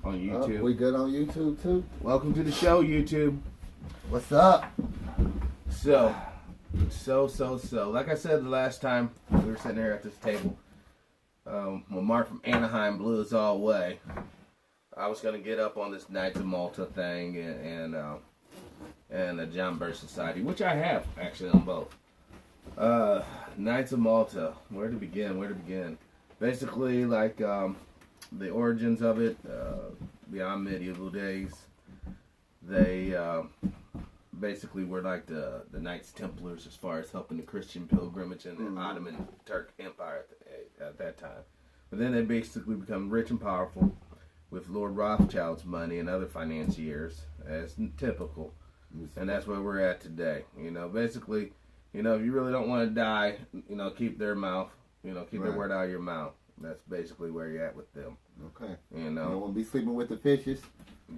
on YouTube. We good on YouTube too? Welcome to the show, YouTube. What's up? So. Like I said the last time we were sitting here at this table, when Mark from Anaheim blew us all away, I was going to get up on this Knights of Malta thing and the John Birch Society, which I have actually on both. Knights of Malta, where to begin? Basically, like the origins of it, beyond medieval days, they basically were like the Knights Templars as far as helping the Christian pilgrimage in the Ottoman Turk Empire at that time. But then they basically become rich and powerful with Lord Rothschild's money and other financiers, as typical. And that's where we're at today. Basically, if you really don't want to die, keep their mouth, keep their word out of your mouth. That's basically where you're at with them. Okay. You don't want to be sleeping with the fishes.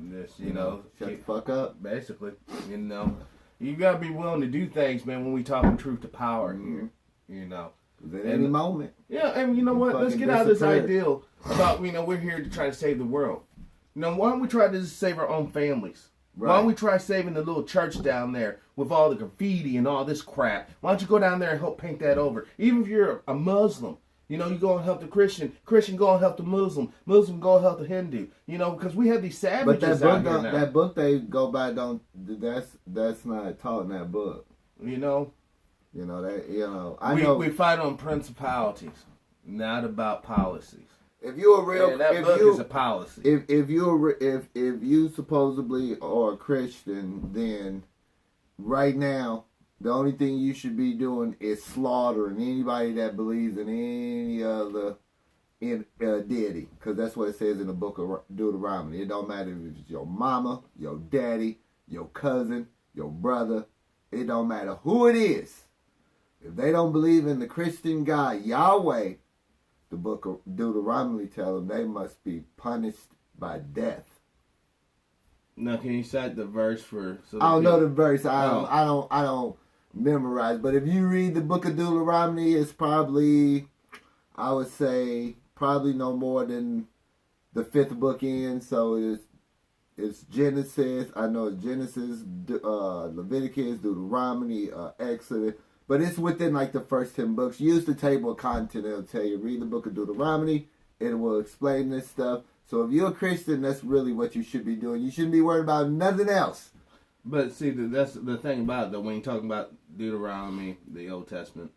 Just, shut the fuck up. Basically, you gotta be willing to do things, man. When we talking truth to power here, At any moment. Yeah, and you know what? Let's get out of this ideal about we're here to try to save the world. Why don't we try to just save our own families? Right. Why don't we try saving the little church down there with all the graffiti and all this crap? Why don't you go down there and help paint that over? Even if you're a Muslim. You go and help the Christian go and help the Muslim go and help the Hindu. Because we have these savages out here now. That book they go by that's not taught in that book. I know we fight on principalities, not about policies. If you're a real, that book is a policy. If you supposedly are a Christian, then right now, the only thing you should be doing is slaughtering anybody that believes in any other deity. Because that's what it says in the book of Deuteronomy. It don't matter if it's your mama, your daddy, your cousin, your brother. It don't matter who it is. If they don't believe in the Christian God, Yahweh, the book of Deuteronomy tells them they must be punished by death. Now, can you cite the verse for? I don't know the verse. I don't memorize. But if you read the book of Deuteronomy, it's probably, I would say, probably no more than the 5th book in. So it's Genesis. I know it's Genesis, Leviticus, Deuteronomy, Exodus. But it's within like the first 10 books. Use the table of content. It'll tell you, read the book of Deuteronomy. It will explain this stuff. So if you're a Christian, that's really what you should be doing. You shouldn't be worried about nothing else. But see, that's the thing about it, though, when you're talking about Deuteronomy, the Old Testament,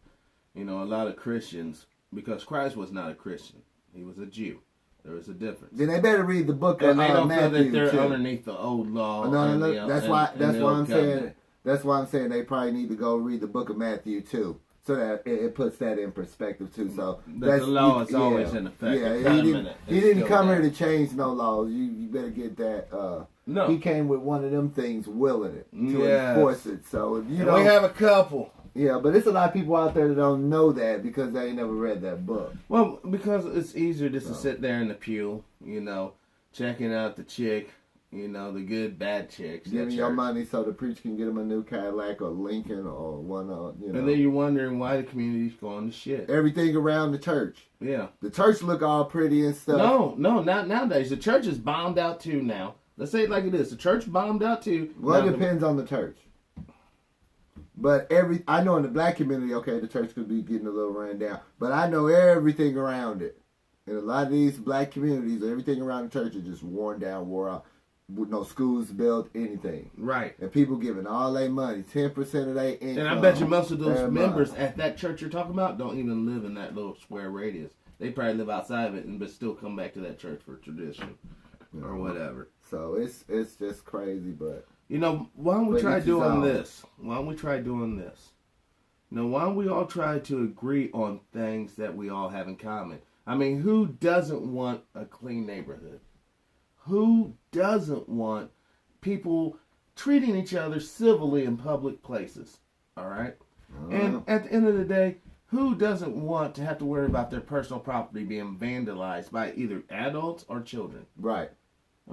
a lot of Christians, because Christ was not a Christian. He was a Jew. There was a difference. Then they better read the book of Matthew. And they don't feel that they're underneath the old law. No. That's why I'm saying. That's why I'm saying they probably need to go read the book of Matthew too, so that it puts that in perspective too. So the law is always in effect. Yeah, he didn't come here to change no laws. You better get that. No, he came with one of them things, willing it to enforce it. So if you we have a couple. Yeah, but there's a lot of people out there that don't know that because they ain't never read that book. Well, because it's easier just to sit there in the pew, checking out the chick. The good, bad chicks. Giving your money so the preacher can get him a new Cadillac or Lincoln or one, And then you're wondering why the community's going to shit. Everything around the church. Yeah. The church look all pretty and stuff. No, not nowadays. The church is bombed out too now. Let's say it like it is. The church bombed out too. Well, it depends on the church. But I know in the black community, okay, the church could be getting a little run down. But I know everything around it. In a lot of these black communities, everything around the church is just worn down, wore out. With no schools built, anything. Right. And people giving all their money, 10% of their income. And I bet you most of those members at that church you're talking about don't even live in that little square radius. They probably live outside of it but still come back to that church for tradition or whatever. So it's just crazy, but... why don't we try doing this? Why don't we try doing this? Why don't we all try to agree on things that we all have in common? I mean, who doesn't want a clean neighborhood? Who doesn't want people treating each other civilly in public places? All right? And at the end of the day, who doesn't want to have to worry about their personal property being vandalized by either adults or children? Right.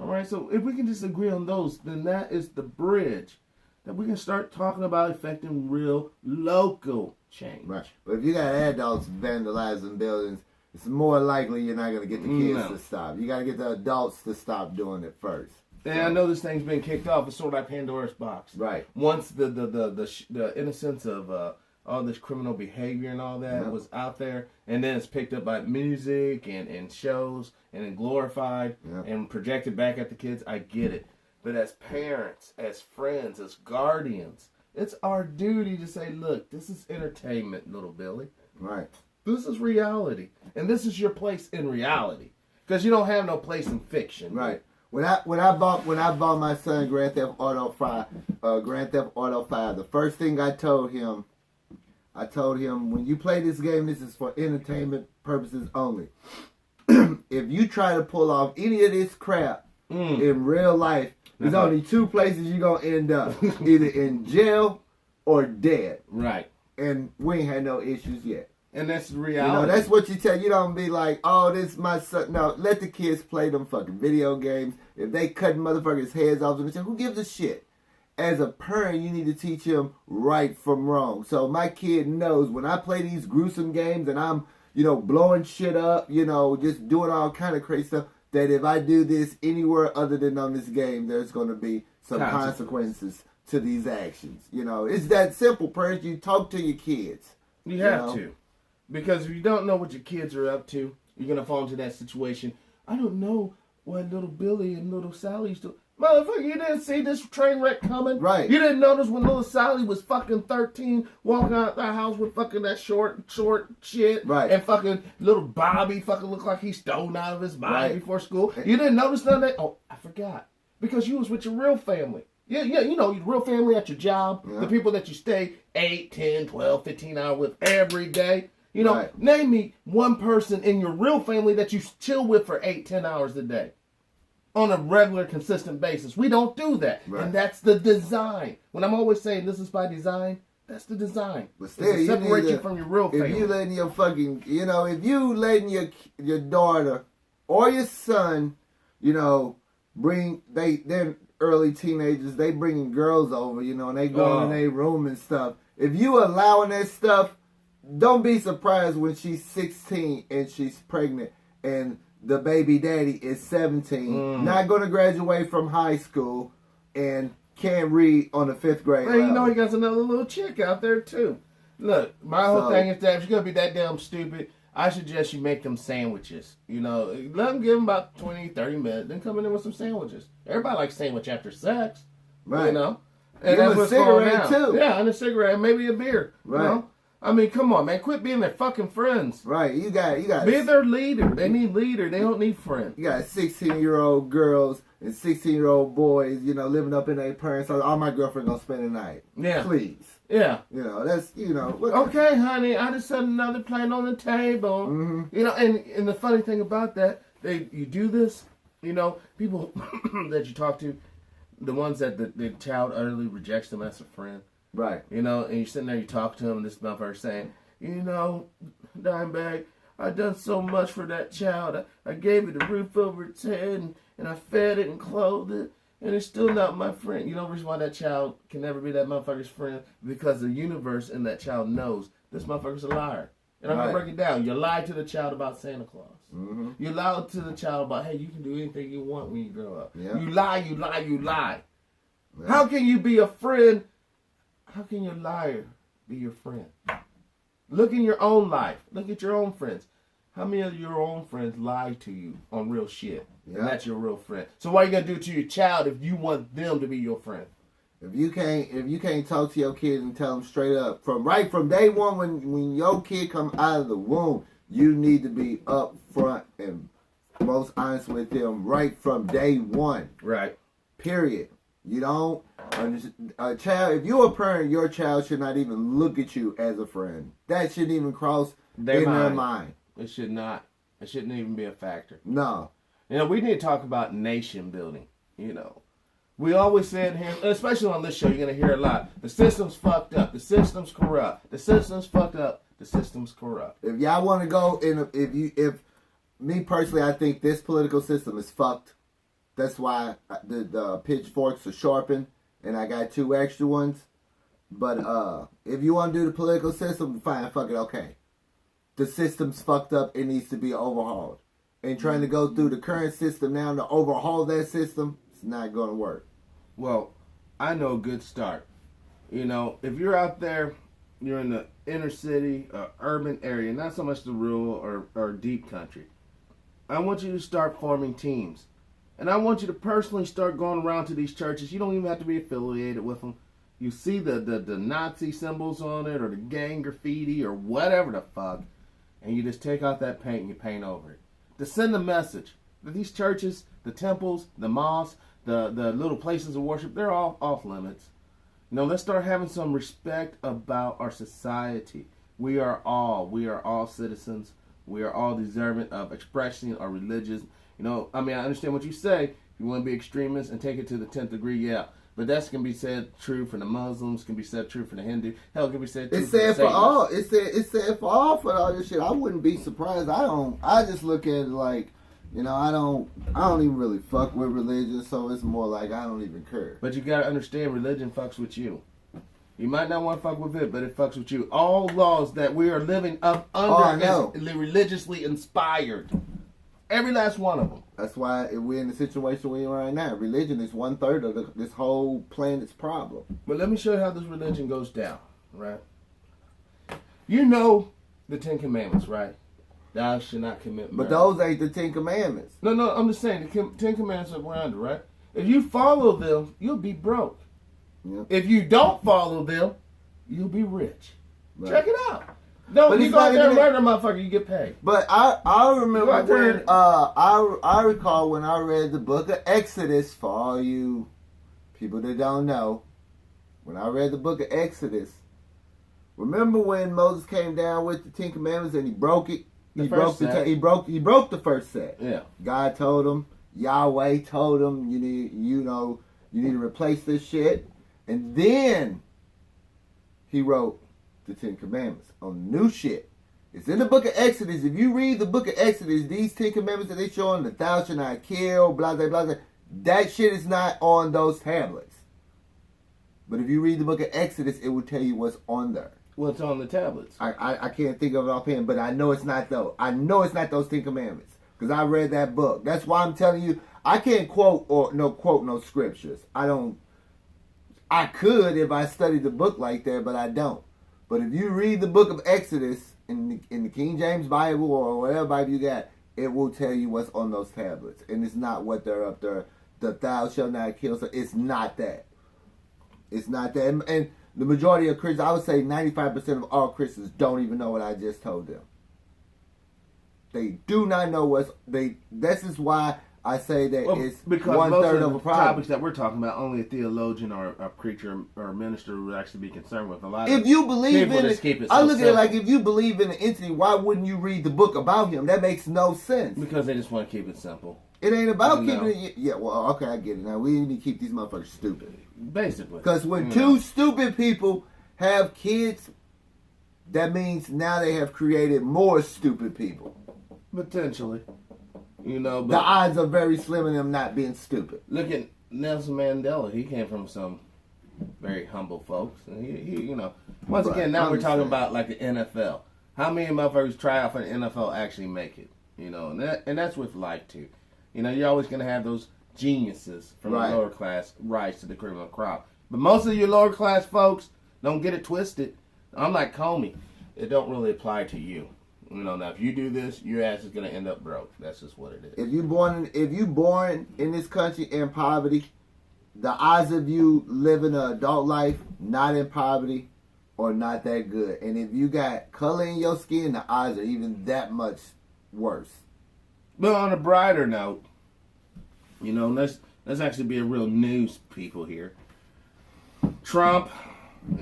All right? So if we can just agree on those, then that is the bridge that we can start talking about affecting real local change. Right. But if you got adults vandalizing buildings, it's more likely you're not going to get the kids No. to stop. You got to get the adults to stop doing it first. And I know this thing's been kicked off. It's sort of like Pandora's box. Right. Once the innocence of all this criminal behavior and all that was out there, and then it's picked up by music and shows and then glorified and projected back at the kids. I get it. But as parents, as friends, as guardians, it's our duty to say, look, this is entertainment, little Billy. Right. This is reality. And this is your place in reality. Because you don't have no place in fiction. Right. When I bought my son Grand Theft Auto 5, the first thing I told him, when you play this game, this is for entertainment purposes only. If you try to pull off any of this crap in real life, there's only two places you're going to end up. Either in jail or dead. Right. And we ain't had no issues yet. And that's the reality. You know, that's what you tell. You don't be like, oh, this is my son. No, let the kids play them fucking video games. If they cut motherfuckers' heads off, who gives a shit? As a parent, you need to teach him right from wrong. So my kid knows when I play these gruesome games and I'm, blowing shit up, just doing all kind of crazy stuff, that if I do this anywhere other than on this game, there's going to be some consequences to these actions. It's that simple, parents. You talk to your kids. You have to. Because if you don't know what your kids are up to, you're going to fall into that situation. I don't know what little Billy and little Sally used to... Motherfucker, you didn't see this train wreck coming? Right. You didn't notice when little Sally was fucking 13, walking out the house with fucking that short shit? Right. And fucking little Bobby fucking looked like he's stoned out of his mind before school. You didn't notice none of that? Oh, I forgot. Because you was with your real family. Yeah, your real family at your job. The people that you stay 8, 10, 12, 15 hours with every day. Name me one person in your real family that you chill with for 8, 10 hours a day. On a regular, consistent basis. We don't do that. Right. And that's the design. When I'm always saying this is by design, that's the design. But still, you separate you from your real family. If you letting your fucking, if you letting your daughter or your son, they're early teenagers, they bringing girls over, and they go in their room and stuff. If you allowing that stuff, don't be surprised when she's 16 and she's pregnant and the baby daddy is 17, not going to graduate from high school and can't read on the 5th grade level. He got another little chick out there too. Look, my whole thing is that if you're going to be that damn stupid, I suggest you make them sandwiches. Let them give them about 20, 30 minutes, then come in there with some sandwiches. Everybody likes sandwich after sex. Right. And give that's a what's cigarette going on. too. Yeah, and a cigarette, and maybe a beer. Right. I mean, come on, man. Quit being their fucking friends. Right. You got be their leader. They need leader. They don't need friends. You got 16-year-old girls and 16-year-old boys, living up in their parents' house. Oh, my girlfriend gonna spend the night. Yeah. Please. Yeah. That's okay, honey. I just set another plate on the table. Mm-hmm. And the funny thing about that, you do this. People that you talk to, the ones that the child utterly rejects them as a friend. Right. And you're sitting there, you talk to him, and this motherfucker saying, Dimebag, I done so much for that child. I gave it a roof over its head, and I fed it and clothed it, and it's still not my friend. You know the reason why that child can never be that motherfucker's friend? Because the universe and that child knows this motherfucker's a liar. And I'm going to break it down. You lied to the child about Santa Claus. Mm-hmm. You lied to the child about, hey, you can do anything you want when you grow up. Yeah. You lie. Yeah. How can you be a friend? How can your liar be your friend? Look in your own life. Look at your own friends. How many of your own friends lie to you on real shit? Yeah. And that's your real friend. So what are you gonna do to your child if you want them to be your friend? If you can't talk to your kids and tell them straight up from day one when your kid come out of the womb, you need to be up front and most honest with them right from day one. Right. Period. You don't a child. If you're a parent, your child should not even look at you as a friend. That shouldn't even cross their mind. It should not. It shouldn't even be a factor. No. We need to talk about nation building. We always say it here, especially on this show. You're gonna hear a lot. The system's fucked up. The system's corrupt. The system's fucked up. The system's corrupt. If y'all want to go in, if me personally, I think this political system is fucked. That's why the pitchforks are sharpened, and I got 2 extra ones. But if you want to do the political system, fine, fuck it, okay. the system's fucked up, it needs to be overhauled. And trying to go through the current system now to overhaul that system, it's not going to work. Well, I know a good start. You know, if you're out there, you're in the inner city, urban area, not so much the rural or deep country. I want you to start forming teams. And I want you to personally start going around to these churches. You don't even have to be affiliated with them. You see the Nazi symbols on it or the gang graffiti or whatever the fuck. And you just take out that paint and you paint over it. To send a message that these churches, the temples, the mosques, the little places of worship, they're all off limits. You know, let's start having some respect about our society. We are all citizens. We are all deserving of expressing our religious. You know, I mean, I understand what you say. If you want to be extremist and take it to the 10th degree, yeah. But that's can be said true for the Muslims, can be said true for the Hindu. Hell, it can be said true It's for the said for Satanists. all. It's said for all this shit. I wouldn't be surprised. I just look at it like, you know, I don't even really fuck with religion, so it's more like I don't even care. But you gotta understand, religion fucks with you. You might not want to fuck with it, but it fucks with you. All laws that we are living up under is religiously inspired. Every last one of them. That's why we're in the situation we're in right now. Religion is 1/3 of this whole planet's problem. But let me show you how this religion goes down, right? You know the 10 Commandments, right? Thou shalt not commit murder. But those ain't the 10 Commandments. No, I'm just saying, the 10 Commandments are under, right? If you follow them, you'll be broke. Yep. If you don't follow them, you'll be rich. Right. Check it out. No, But you it's go out not there and even murder a motherfucker, you get paid. But I remember Right there. when I recall when I read the book of Exodus. For all you people that don't know, when I read the book of Exodus, remember when Moses came down with the 10 Commandments and he broke it? He broke the first set. Yeah. God told him, Yahweh told him, you need to replace this shit. And then he wrote the 10 Commandments on new shit. It's in the book of Exodus. If you read the book of Exodus, these 10 Commandments that they show on the thou shalt not kill, blah, blah, blah, blah, that shit is not on those tablets. But if you read the book of Exodus, it will tell you what's on there. What's on the tablets? I can't think of it offhand, but I know it's not those. I know it's not those 10 Commandments because I read that book. That's why I'm telling you, I can't quote no scriptures. I could if I studied the book like that, but I don't. But if you read the book of Exodus in the King James Bible or whatever Bible you got, it will tell you what's on those tablets. And it's not what they're up there. The thou shalt not kill. So it's not that. It's not that. And the majority of Christians, I would say 95% of all Christians don't even know what I just told them. They do not know this is why I say that it's because 1/3 most of a the problem. topics that we're talking about, only a theologian or a preacher or a minister would actually be concerned with. A lot If of you believe people in just keep it, it I so look at it simple. like if you believe in an entity, why wouldn't you read the book about him? That makes no sense. Because they just want to keep it simple. It ain't about No. keeping it. Yeah, well, okay, I get it. Now we need to keep these motherfuckers stupid. Basically. Because when You two know. stupid people have kids, that means now they have created more stupid people. Potentially. You know, The but odds are very slim of them not being stupid. look at Nelson Mandela. He came from some very humble folks. And he you know, once Right, again, now we're talking understand. about like the NFL. How many motherfuckers try out for the NFL actually make it? You know, and that's with life too. You know, you're always going to have those geniuses from Right. the lower class rise to the criminal crop. But most of your lower class folks, don't get it twisted. I'm like Comey. It don't really apply to you. You know, now if you do this, your ass is going to end up broke. That's just what it is. If you born in this country in poverty, the odds of you living an adult life not in poverty are not that good. And if you got color in your skin, the odds are even that much worse. But on a brighter note, you know, let's actually be a real news people here. Trump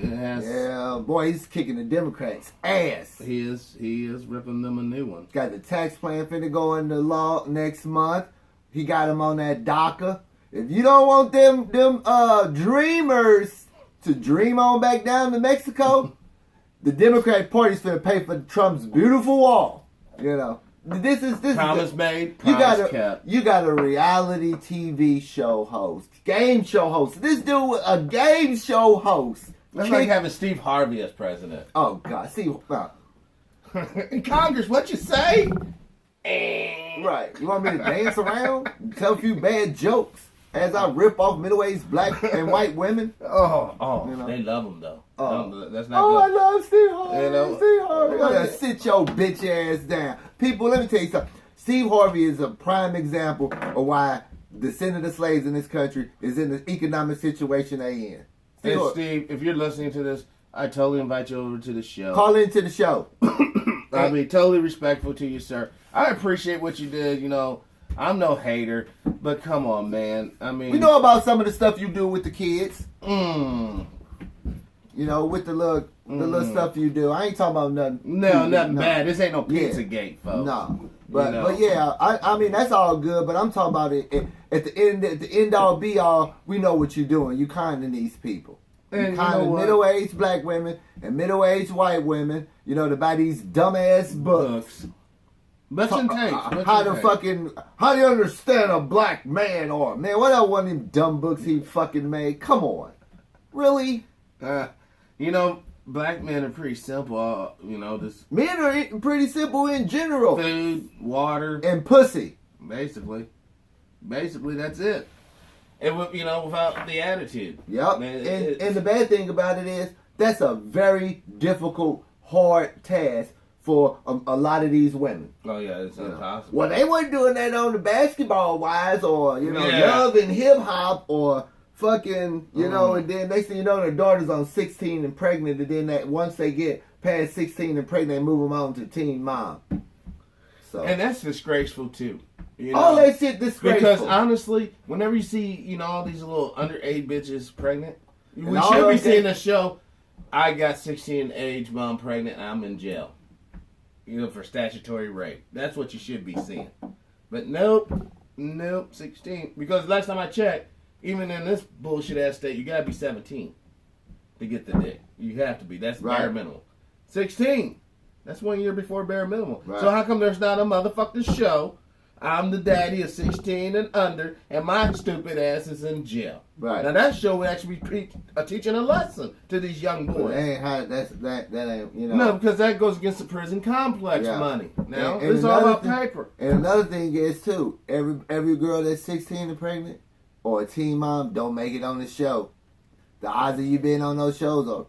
has Yeah, boy, he's kicking the Democrats' ass. he is ripping them a new one. Got the tax plan finna go into law next month. He got them on that DACA. If you don't want them dreamers to dream on back down to Mexico, the Democratic Party's finna pay for Trump's beautiful wall. You know, this is Promise made, promise kept. You got a reality TV show host, game show host. This dude, a game show host. That's like having Steve Harvey as president. Oh God, see, In Congress, what you say? Right. You want me to dance around and tell a few bad jokes as I rip off middle-aged black and white women? Oh, You know? they love them though. Oh. No, that's not Oh, I good. love Steve Harvey. You know? Steve Harvey. Well, Yeah, sit your bitch ass down. People, let me tell you something. Steve Harvey is a prime example of why the descendant of slaves in this country is in the economic situation they in. Hey, Steve, if you're listening to this, I totally invite you over to the show. Call into the show. I'll be totally respectful to you, sir. I appreciate what you did. You know, I'm no hater, but come on, man. I mean, We know about some of the stuff you do with the kids. mm, You know, with the little stuff you do. I ain't talking about nothing. nothing bad. This ain't no Yeah. Pizzagate, folks. No. But You know? but yeah, I mean that's all good. But I'm talking about it at the end all be all. We know what you're doing. You kind of these people. And You you kind know of what? middle-aged black women and middle-aged white women. You know to buy these dumbass books. Butts and tapes. How do you understand a black man or man? What else one of them dumb books he fucking made? Come on, really? You know, black men are pretty simple. You know, just Men are pretty simple in general. food, water, And pussy. basically, that's it. And you know, without the attitude. Yep. Man, And the bad thing about it is that's a very difficult, hard task for a lot of these women. Oh yeah, it's You know. impossible. Well, they weren't doing that on the basketball wise or, Yeah. love and hip hop or fucking, know, and then next thing you know, their daughter's on 16 and pregnant, and then once they get past 16 and pregnant, they move them on to teen mom. So And that's disgraceful too. You know? all that shit disgraceful. Because honestly, whenever you see, all these little underage bitches pregnant, we all should be of seeing that- a show. I got 16 age mom pregnant. And I'm in jail. For statutory rape. That's what you should be seeing. But nope, 16. Because last time I checked, even in this bullshit ass state, you gotta be 17 to get the dick. You have to be. That's Right. bare minimum. 16. That's 1 year before bare minimum. Right. So how come there's not a motherfucking show? I'm the daddy of 16 and under, and my stupid ass is in jail. Right. Now that show would actually be teaching a lesson to these young That boys. ain't how that ain't No, because that goes against the prison complex Yeah. money. Now And it's all another about thing- paper. And another thing is too, every girl that's 16 and pregnant or a teen mom don't make it on the show. The odds of you being on those shows are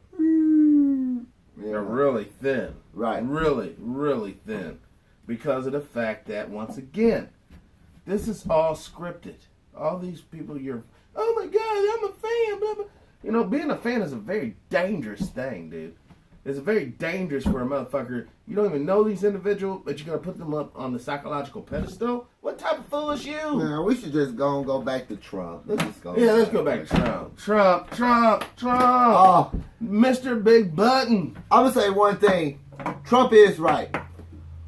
They're really thin. Right. Really, really thin. Because of the fact that, once again, this is all scripted. All these people, oh my God, I'm a fan, blah, blah. Being a fan is a very dangerous thing, dude. It's very dangerous for a motherfucker. You don't even know these individuals, but you're going to put them up on the psychological pedestal? What type of fool is you? Now, we should just go back to Trump. Let's just go. Yeah, let's go back to Trump. Trump. Oh, Mr. Big Button. I'm gonna say one thing. Trump is right.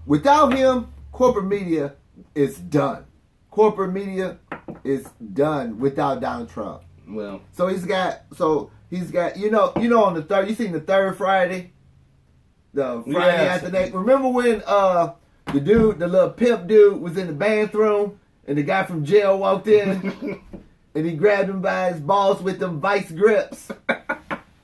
Without him, corporate media is done. Corporate media is done without Donald Trump. Well, So he's got on the third. You seen the third Friday, the Friday Yes. after that. Remember when the little pimp dude was in the bathroom and the guy from jail walked in and he grabbed him by his balls with them vice grips.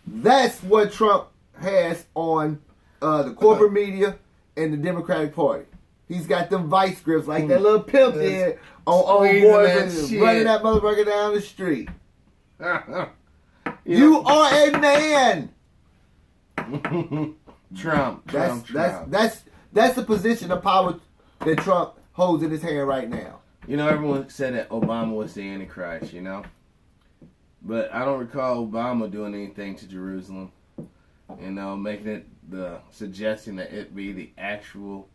That's what Trump has on the corporate media and the Democratic Party. He's got them vice grips like that little pimp did on old Squeezing boys that and shit. running that motherfucker down the street. You are a man. Trump. That's the position of power that Trump holds in his hand right now. Everyone said that Obama was the Antichrist, But I don't recall Obama doing anything to Jerusalem. Making it suggesting that it be the actual,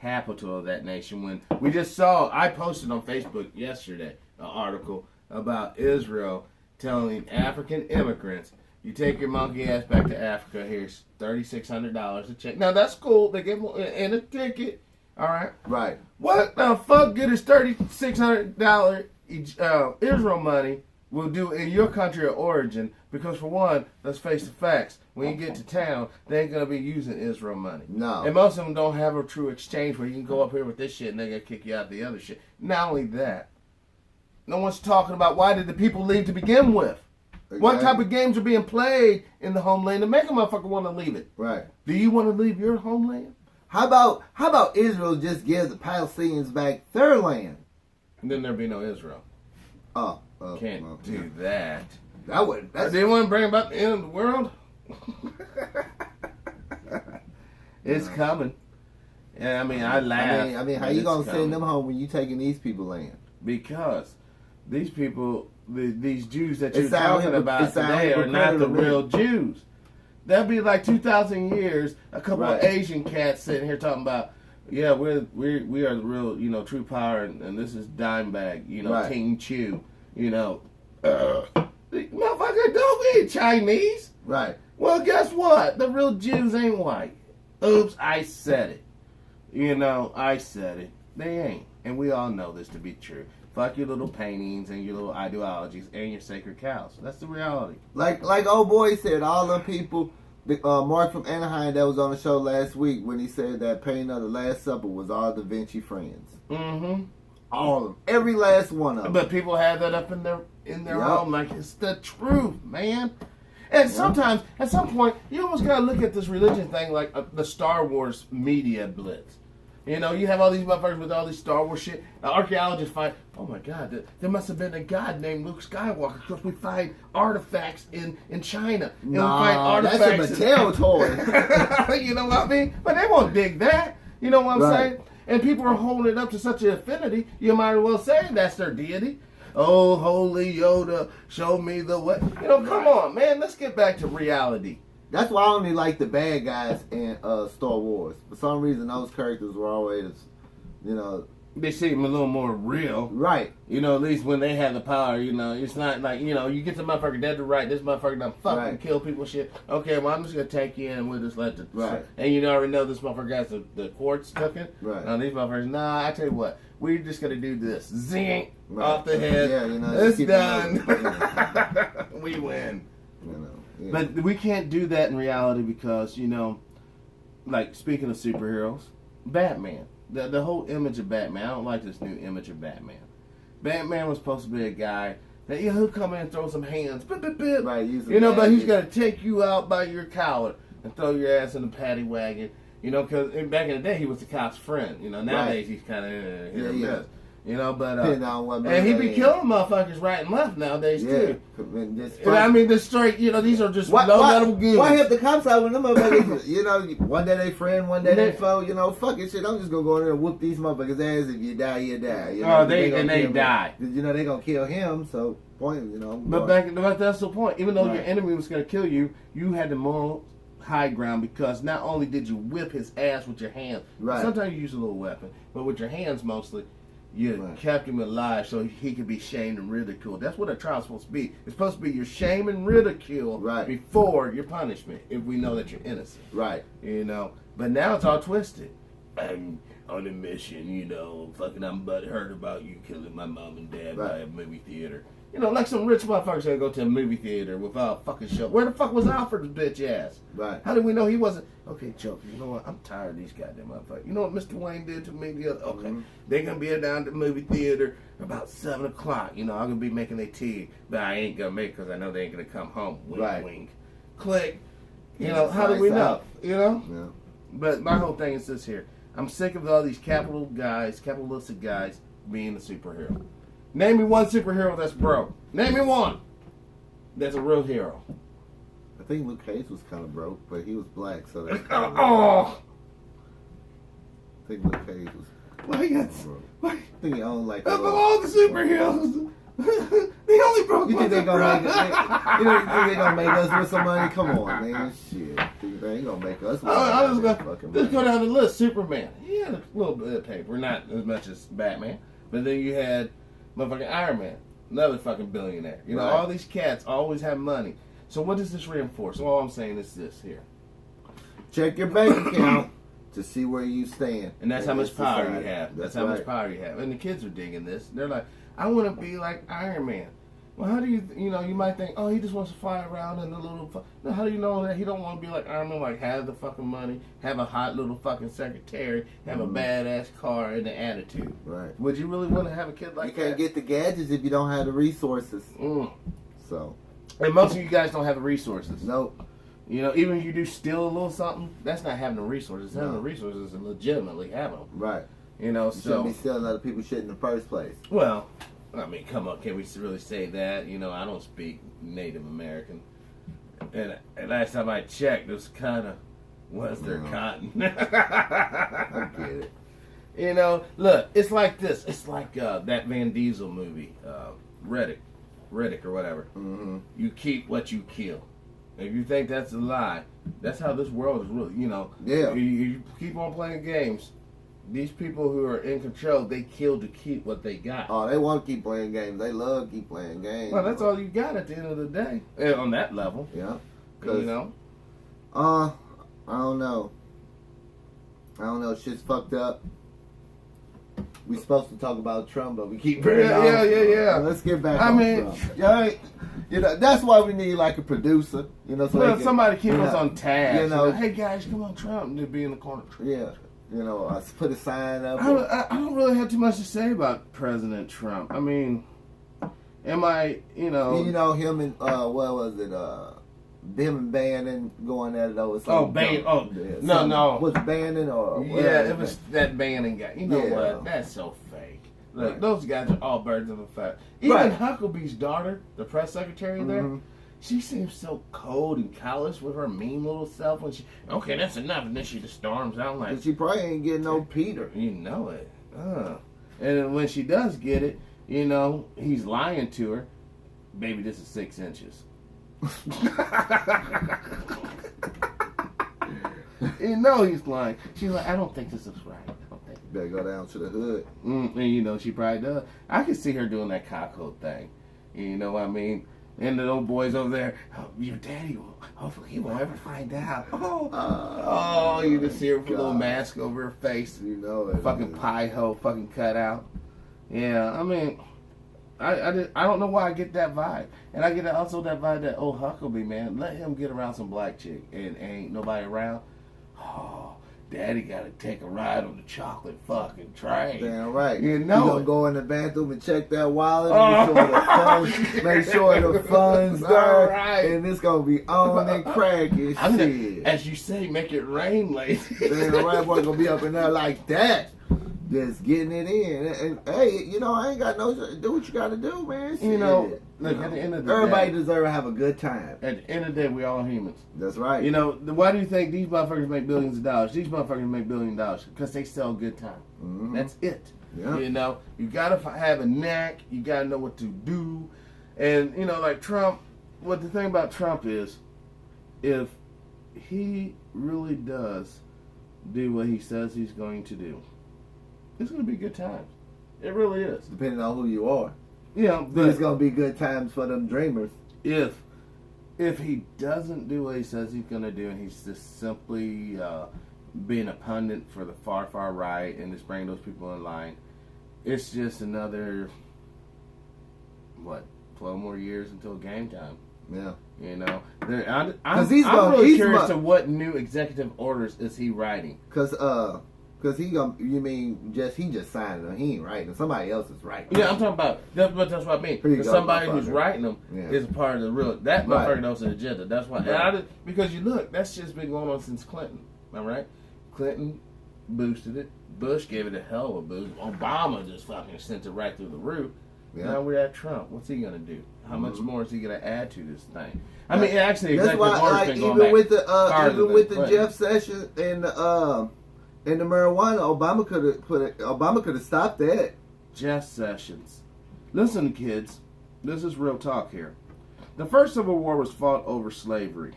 capital of that nation. When we just saw, I posted on Facebook yesterday an article about Israel telling African immigrants, you take your monkey ass back to Africa, here's $3,600 a check. Now that's cool, they give them and a ticket, alright? Right. What the fuck good is $3,600 Israel money will do in your country of origin? Because for one, let's face the facts, when you get to town, they ain't gonna be using Israel money. No. And most of them don't have a true exchange where you can go up here with this shit and they're gonna kick you out the other shit. Not only that, no one's talking about why did the people leave to begin with. What type of games are being played in the homeland to make a motherfucker want to leave it? Right. Do you want to leave your homeland? How about Israel just gives the Palestinians back their land? And then there'd be no Israel. Can't do that. They want to bring about the end of the world? It's coming. Yeah, I mean, I laugh. I mean, how you gonna send them home when you taking these people land? Because these people, these Jews that you're talking about today are not the real Jews. That'd be like 2,000 years. A couple of Asian cats sitting here talking about, yeah, we are the real, true power, and this is Dimebag, King Chew, motherfucker, don't be Chinese. Right. Well, guess what? The real Jews ain't white. Oops, I said it. I said it. They ain't. And we all know this to be true. Fuck your little paintings and your little ideologies and your sacred cows. That's the reality. Like old boy said, all the people, Mark from Anaheim that was on the show last week when he said that painting of the Last Supper was all Da Vinci friends. Mm-hmm. All of them. Every last one of them. But people have that up in their home like it's the truth, man. And sometimes, at some point, you almost got to look at this religion thing like the Star Wars media blitz. You have all these motherfuckers with all this Star Wars shit. Archaeologists find, oh my God, there must have been a god named Luke Skywalker because we find artifacts in China. And we find artifacts that's a Mattel toy. You know what I mean? But they won't dig that. You know what I'm saying? And people are holding it up to such an affinity, you might as well say that's their deity. Oh, holy Yoda, show me the way. Come on, man. Let's get back to reality. That's why I only like the bad guys in Star Wars. For some reason, those characters were always, They seem a little more real. Right. At least when they have the power, it's not like, you get the motherfucker dead to right, this motherfucker done fucking kill people shit. Okay, well, I'm just going to take you in and we'll just let the... Right. And you already know this motherfucker has the quartz taken. Right. These motherfuckers, nah, I tell you what, we're just going to do this. Zing! Right. Off the head. Yeah, it's done. We win. Yeah. But we can't do that in reality because, like, speaking of superheroes, Batman. The whole image of Batman, I don't like this new image of Batman. Batman was supposed to be a guy that, he'll come in and throw some hands, bip, bip, bip. Right, but he's going to take you out by your collar and throw your ass in the paddy wagon, because back in the day, he was the cop's friend. Nowadays, he's kind of hit or miss. And he be killing motherfuckers right and left nowadays too. I mean, the straight, these are just low-level goods. Why help the cops out when them motherfuckers, one day they friend, one day they foe, fucking shit. I'm just gonna go in there and whoop these motherfuckers' ass. If you die, you die. They die. They gonna kill him. So point, But that's the point. Even though your enemy was gonna kill you, you had the moral high ground because not only did you whip his ass with your hands, sometimes you use a little weapon, but with your hands mostly. You kept him alive so he could be shamed and ridiculed. That's what a trial's supposed to be. It's supposed to be your shame and ridicule before your punishment, if we know that you're innocent. Right. But now it's all twisted. I'm on a mission, fucking I'm butthurt about you killing my mom and dad by a movie theater. Like some rich motherfuckers that go to a movie theater without a fucking show. Where the fuck was Alfred's bitch ass? Right. How did we know he wasn't? Okay, Joker, you know what? I'm tired of these goddamn motherfuckers. You know what Mr. Wayne did to me the other? Okay, they're going to be down at the movie theater about 7 o'clock. I'm going to be making their tea, but I ain't going to make it because I know they ain't going to come home. Wink, wink. Click. How do we know? Yeah. But my whole thing is this here. I'm sick of all these capitalistic guys being a superhero. Name me one superhero that's broke. Name me one that's a real hero. I think Luke Cage was kind of broke, but he was black, so that's I think Luke Cage was broke. Why? I think he owned like of all the superheroes, the only broke you think they're gonna make us? you think they're gonna make us with some money? Come on, man. Shit. They ain't gonna make us with Let's go down the list. Superman. He had a little bit of paper, not as much as Batman. But then you had motherfucking Iron Man, another fucking billionaire. All these cats always have money. So what does this reinforce? All I'm saying is this here. Check your bank account to see where you stand. And that's how much power you have. That's how much power you have. And the kids are digging this. They're like, I want to be like Iron Man. Well, how do you might think, oh, he just wants to fly around in the little... No, how do you know that he don't want to be like Iron Man, like have the fucking money, have a hot little fucking secretary, have a badass car, and the attitude? Right. Would you really want to have a kid like that? You can't get the gadgets if you don't have the resources. So... And most of you guys don't have the resources. Nope. You know, even if you do steal a little something, that's not having the resources. Having No. the resources and legitimately having them. Right. You know, You so shouldn't be stealing other people's shit in the first place. well, I mean, come on, can we really say that? You know, I don't speak Native American, and last time I checked, it was kind of was their cotton. I get it. You know, look, it's like this. It's like that Van Diesel movie, Riddick or whatever. Mm-hmm. You keep what you kill. If you think that's a lie, that's how this world is really. You know, Yeah. You keep on playing games. These people who are in control, they kill to keep what they got. Oh, they want to keep playing games. They love to keep playing games. Well, that's all you got at the end of the day. And on that level, Yeah. you know. I don't know. Shit's fucked up. We supposed to talk about Trump, but we keep bringing on. Yeah. Let's get back I on mean, Trump. Yeah, you know, that's why we need like a producer. You know, so Well, they can, somebody keep you us know, on task. You know, hey guys, come on, Trump, and just be in the corner. yeah. You know, put a sign up. I don't really have too much to say about President Trump. I mean, am I, you know... You know, him and, what was it, them and Bannon going at it over something. Oh, Bannon. Oh, yeah, no. Was it Bannon or... Yeah, it was that Bannon guy. You know Yeah. what? That's so fake. Look, Right. those guys are all birds of a feather. Even Right. Hucklebee's daughter, the press secretary there, Mhm. she seems so cold and callous with her mean little self when she, okay, that's enough, and then she just storms out like, But she probably ain't getting no Peter. you know it. And then when she does get it, you know, he's lying to her. Baby, this is 6 inches. You know he's lying. She's like, I don't think this is right. I don't think. Better go down to the hood. And you know, she probably does. I could see her doing that cockhold thing. You know what I mean? And the old boys over there, oh, your daddy will, hopefully he won't ever find out. Oh, you just see her with a little mask over her face. You know it. Fucking pie hole, fucking cut out. Yeah, I mean, I don't know why I get that vibe. And I get also that vibe that old Huckabee, man, let him get around some black chick and ain't nobody around. Oh, daddy got to take a ride on the chocolate fucking train. Damn right. You You know gonna it. go in the bathroom and check that wallet, Oh. make sure the funds All there, right. and it's gonna be on and cracking I'm gonna, shit. as you say, make it rain, lady. Damn right, boy, gonna be up in there like that, just getting it in. And hey, you know, I ain't got no. Do what you gotta do, man. You know, Shit. look, You at know, the end of the everybody day, deserve to have a good time. at the end of the day, we all humans. That's right. You know, why do you think these motherfuckers make billions of dollars? These motherfuckers make $1 billion because they sell good time. Mhm. That's it. Yeah. You know, you gotta have a knack. You gotta know what to do. And you know, like Trump. What the thing about Trump is, if he really does do what he says he's going to do, it's gonna be good times. It really is. Depending on who you are, You know, but but it's gonna be good times for them dreamers. if he doesn't do what he says he's gonna do, and he's just simply being a pundit for the far right and just bringing those people in line, it's just another 12 more years until game time. Yeah. You know, I'm he's really curious mu- to what new executive orders is he writing. Cause he gonna, he just signing them. He ain't writing them. Somebody else is writing. Yeah, I'm talking about that's what I mean. Here you 'Cause go, somebody who's motherfucker. writing them Yeah. is part of the real. That Right. motherfucker knows the agenda. That's why. Right. Because you look, that's just been going on since Clinton. All right, Clinton boosted it. Bush gave it a hell of a boost. Obama just fucking sent it right through the roof. Yeah. Now we're at Trump. What's he gonna do? How much Mhm. more is he gonna add to this thing? I mean, actually, That's executive why, order's like, been going even back with the farther even than with the Clinton. Jeff Sessions and the marijuana, Obama could have stopped that. Jeff Sessions. Listen, kids, this is real talk here. The first Civil War was fought over slavery.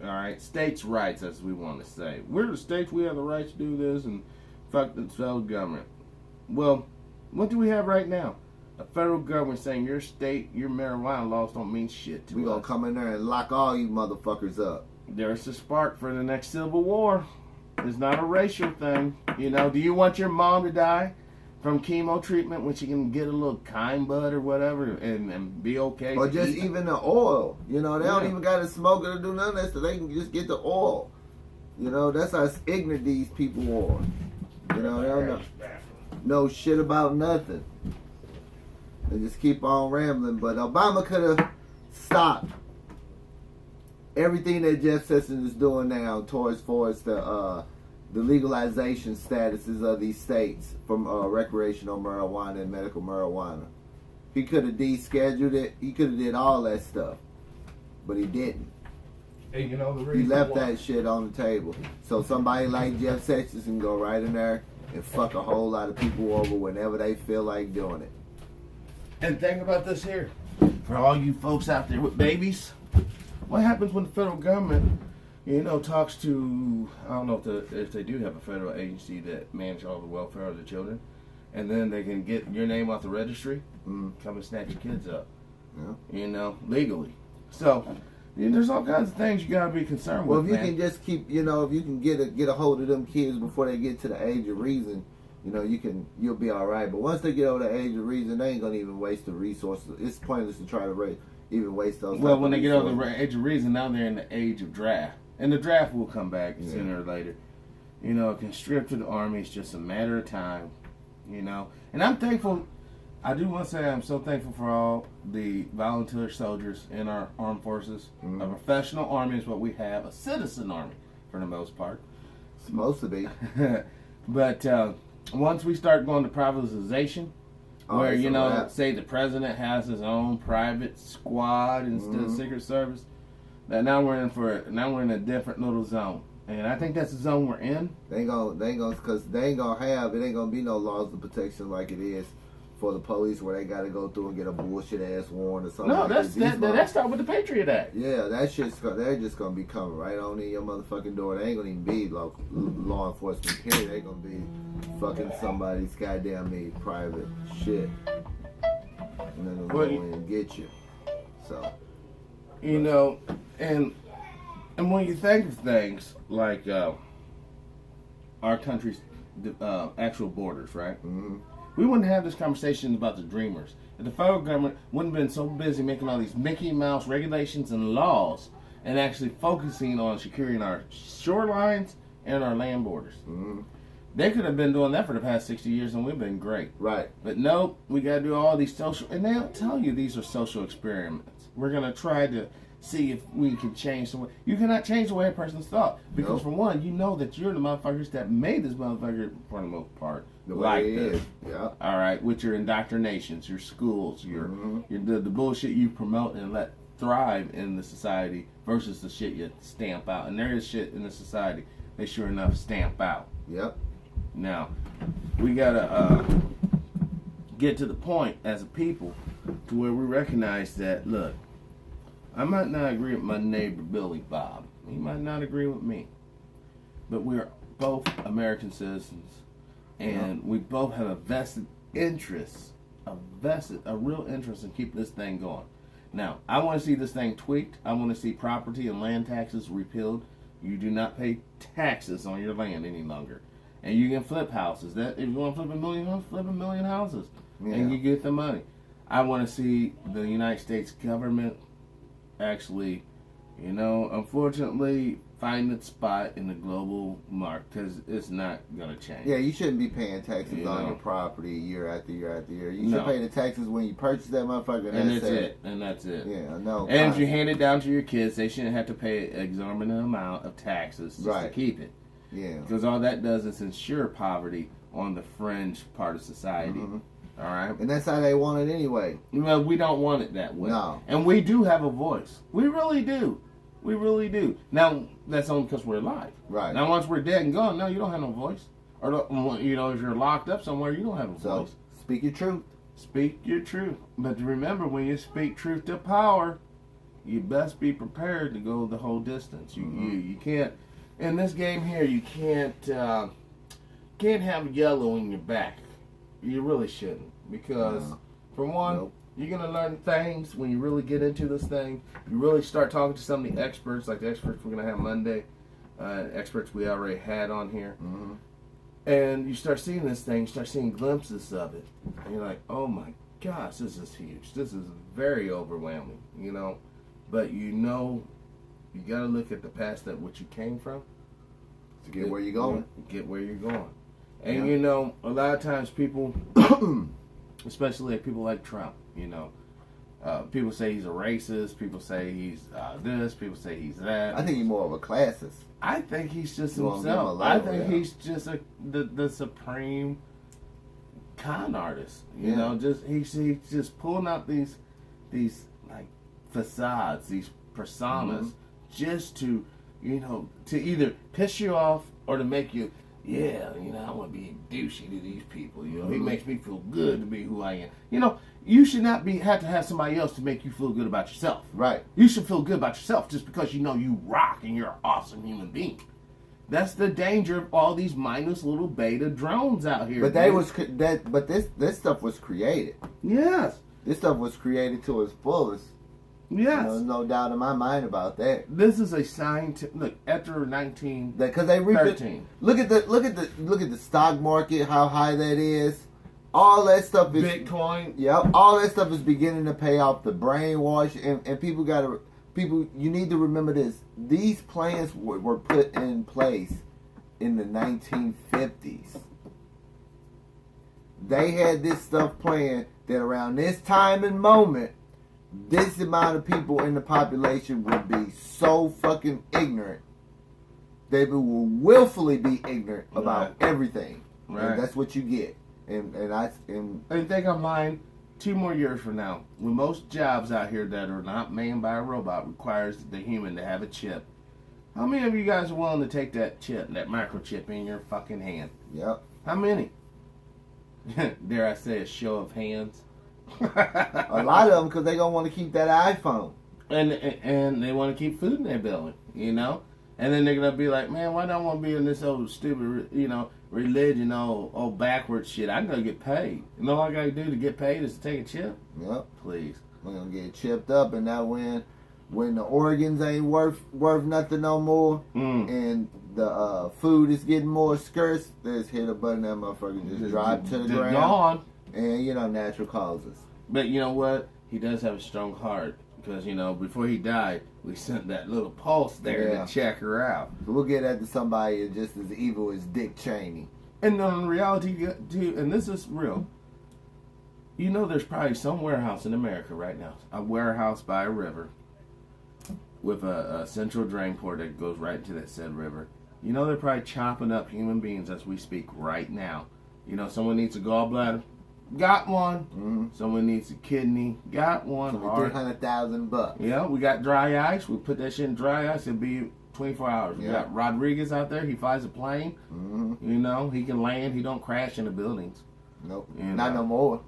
All right, states' rights, as we want to say. We're the states, we have the right to do this, and fuck the federal government. Well, what do we have right now? A federal government saying your state, your marijuana laws don't mean shit to We gonna us. come in there and lock all you motherfuckers up. There's the spark for the next Civil War. It's not a racial thing. You know, do you want your mom to die from chemo treatment when she can get a little kind bud or whatever and be okay? Or to just eat? even the oil. You know, they don't Yeah. even got to smoke it or do none of that, so they can just get the oil. You know, that's how ignorant these people are. You know, they don't know shit about nothing. They just keep on rambling. But Obama could have stop everything that Jeff Sessions is doing now towards the legalization statuses of these states from recreational marijuana and medical marijuana. He could have descheduled it. He could have did all that stuff, but he didn't. And you know the reason He left why. that shit on the table. So somebody like Jeff Sessions can go right in there and fuck a whole lot of people over whenever they feel like doing it. And think about this here. For all you folks out there with babies, what happens when the federal government, talks to, I don't know if they do have a federal agency that manages all the welfare of the children, and then they can get your name off the registry, come and snatch your kids up, legally. So, there's all kinds of things you gotta be concerned with. Well, if you can just keep, if you can get a hold of them kids before they get to the age of reason, you'll be all right. But once they get over the age of reason, they ain't gonna even waste the resources. It's pointless to try to even waste those. Well, when they get over the age of reason, now they're in the age of draft, and the draft will come back sooner or later. Conscripted army is just a matter of time. And I'm thankful. I do want to say I'm so thankful for all the volunteer soldiers in our armed forces. A professional army is what we have. A citizen army, for the most part. Supposed to be. But once we start going to privatization, where say the president has his own private squad instead of Secret Service, now we're in a different little zone, and I think that's the zone we're in. They ain't gonna it ain't gonna be no laws of protection like it is for the police, where they gotta go through and get a bullshit ass warrant or something. No, like that started with the Patriot Act. Yeah, they're just gonna be coming right on in your motherfucking door. They ain't gonna even be law enforcement period. They gonna be fucking somebody's goddamn private shit, and they're gonna go in and get you. So, and when you think of things like our country's actual borders, right? We wouldn't have this conversation about the dreamers if the federal government wouldn't have been so busy making all these Mickey Mouse regulations and laws and actually focusing on securing our shorelines and our land borders. They could have been doing that for the past 60 years and we've been great. Right. But no, we got to do all these and they'll tell you these are social experiments. We're going to try to see if we can change the way. You cannot change the way a person's thought. Because for one, that you're the motherfuckers that made this motherfucker, for the most part, the way it is. Yeah. All right, with your indoctrinations, your schools, the bullshit you promote and let thrive in the society versus the shit you stamp out. And there is shit in the society they sure enough stamp out. Yep. Now, we gotta get to the point as a people to where we recognize that, look, I might not agree with my neighbor Billy Bob. He might not agree with me. But we're both American citizens. And we both have a vested interest, a real interest in keeping this thing going. Now, I want to see this thing tweaked. I want to see property and land taxes repealed. You do not pay taxes on your land any longer. And you can flip houses. If you want to flip a million houses, flip a million houses. Yeah. And you get the money. I want to see the United States government actually, unfortunately, find its spot in the global market, because it's not going to change. Yeah, you shouldn't be paying taxes on your property year after year after year. You should pay the taxes when you purchase that motherfucker. And that's it. Yeah, no. And if you hand it down to your kids, they shouldn't have to pay an exorbitant amount of taxes just to keep it. Yeah. Because all that does is ensure poverty on the fringe part of society. All right? And that's how they want it anyway. Well, we don't want it that way. No. And we do have a voice. We really do. We really do. Now, that's only because we're alive. Right. Now, once we're dead and gone, no, you don't have no voice. Or, if you're locked up somewhere, you don't have a voice. Speak your truth. Speak your truth. But remember, when you speak truth to power, you best be prepared to go the whole distance. You can't, in this game here, you can't have yellow in your back. You really shouldn't. Because, for one, you're going to learn things when you really get into this thing. You really start talking to some of the experts, like the experts we're going to have Monday, experts we already had on here. And you start seeing this thing, you start seeing glimpses of it. And you're like, oh my gosh, this is huge. This is very overwhelming, But you got to look at the past, that what you came from. To get where you're going. Get where you're going. And, a lot of times people, especially people like Trump, People say he's a racist. People say he's this. People say he's that. I think he's more of a classist. I think he's just You won't give him a himself. label, I think yeah. he's just the supreme con artist. You Yeah. know, he's just pulling out these like facades, these personas, just to to either piss you off or to make you, I want to be douchey to these people. He makes me feel good to be who I am. You should not have to have somebody else to make you feel good about yourself. Right. You should feel good about yourself just because you rock and you're an awesome human being. That's the danger of all these mindless little beta drones out here. But this stuff was created. Yes. This stuff was created to its fullest. Yes. There's no doubt in my mind about that. This is a scientific look after 1913. Because they look at the stock market, how high that is. All that stuff is Bitcoin. Yep. All that stuff is beginning to pay off. The brainwash and people you need to remember this. These plans were put in place in the 1950s. They had this stuff planned that around this time and moment, this amount of people in the population would be so fucking ignorant. They will willfully be ignorant about everything. Right. And that's what you get. And I think I'm lying. 2 more years from now, when most jobs out here that are not manned by a robot requires the human to have a chip, how many of you guys are willing to take that chip, that microchip in your fucking hand? Yep. How many? Dare I say a show of hands? A lot of them because they gonna want to keep that iPhone. And they want to keep food in their belly, And then they're gonna be like, man, why do I want to be in this old stupid, religion, old backwards shit? I'm gonna get paid. All I gotta do to get paid is to take a chip. Yep. Please. We're gonna get chipped up, and now when the organs ain't worth nothing no more, and the food is getting more scarce, just hit a button, that motherfucker just drop to the ground. Gone. And natural causes. But you know what? He does have a strong heart because before he died, we sent that little pulse there to check her out. So we'll get that to somebody just as evil as Dick Cheney. And in reality, too, and this is real. There's probably some warehouse in America right now, a warehouse by a river with a central drain port that goes right into that said river. They're probably chopping up human beings as we speak right now. Someone needs a gallbladder. Got one. Mm-hmm. Someone needs a kidney. Got one. $300,000. Yeah, we got dry ice. We put that shit in dry ice. It'll be 24 hours. We got Rodriguez out there. He flies a plane. Mm-hmm. He can land. He don't crash into buildings. Nope. Not no more.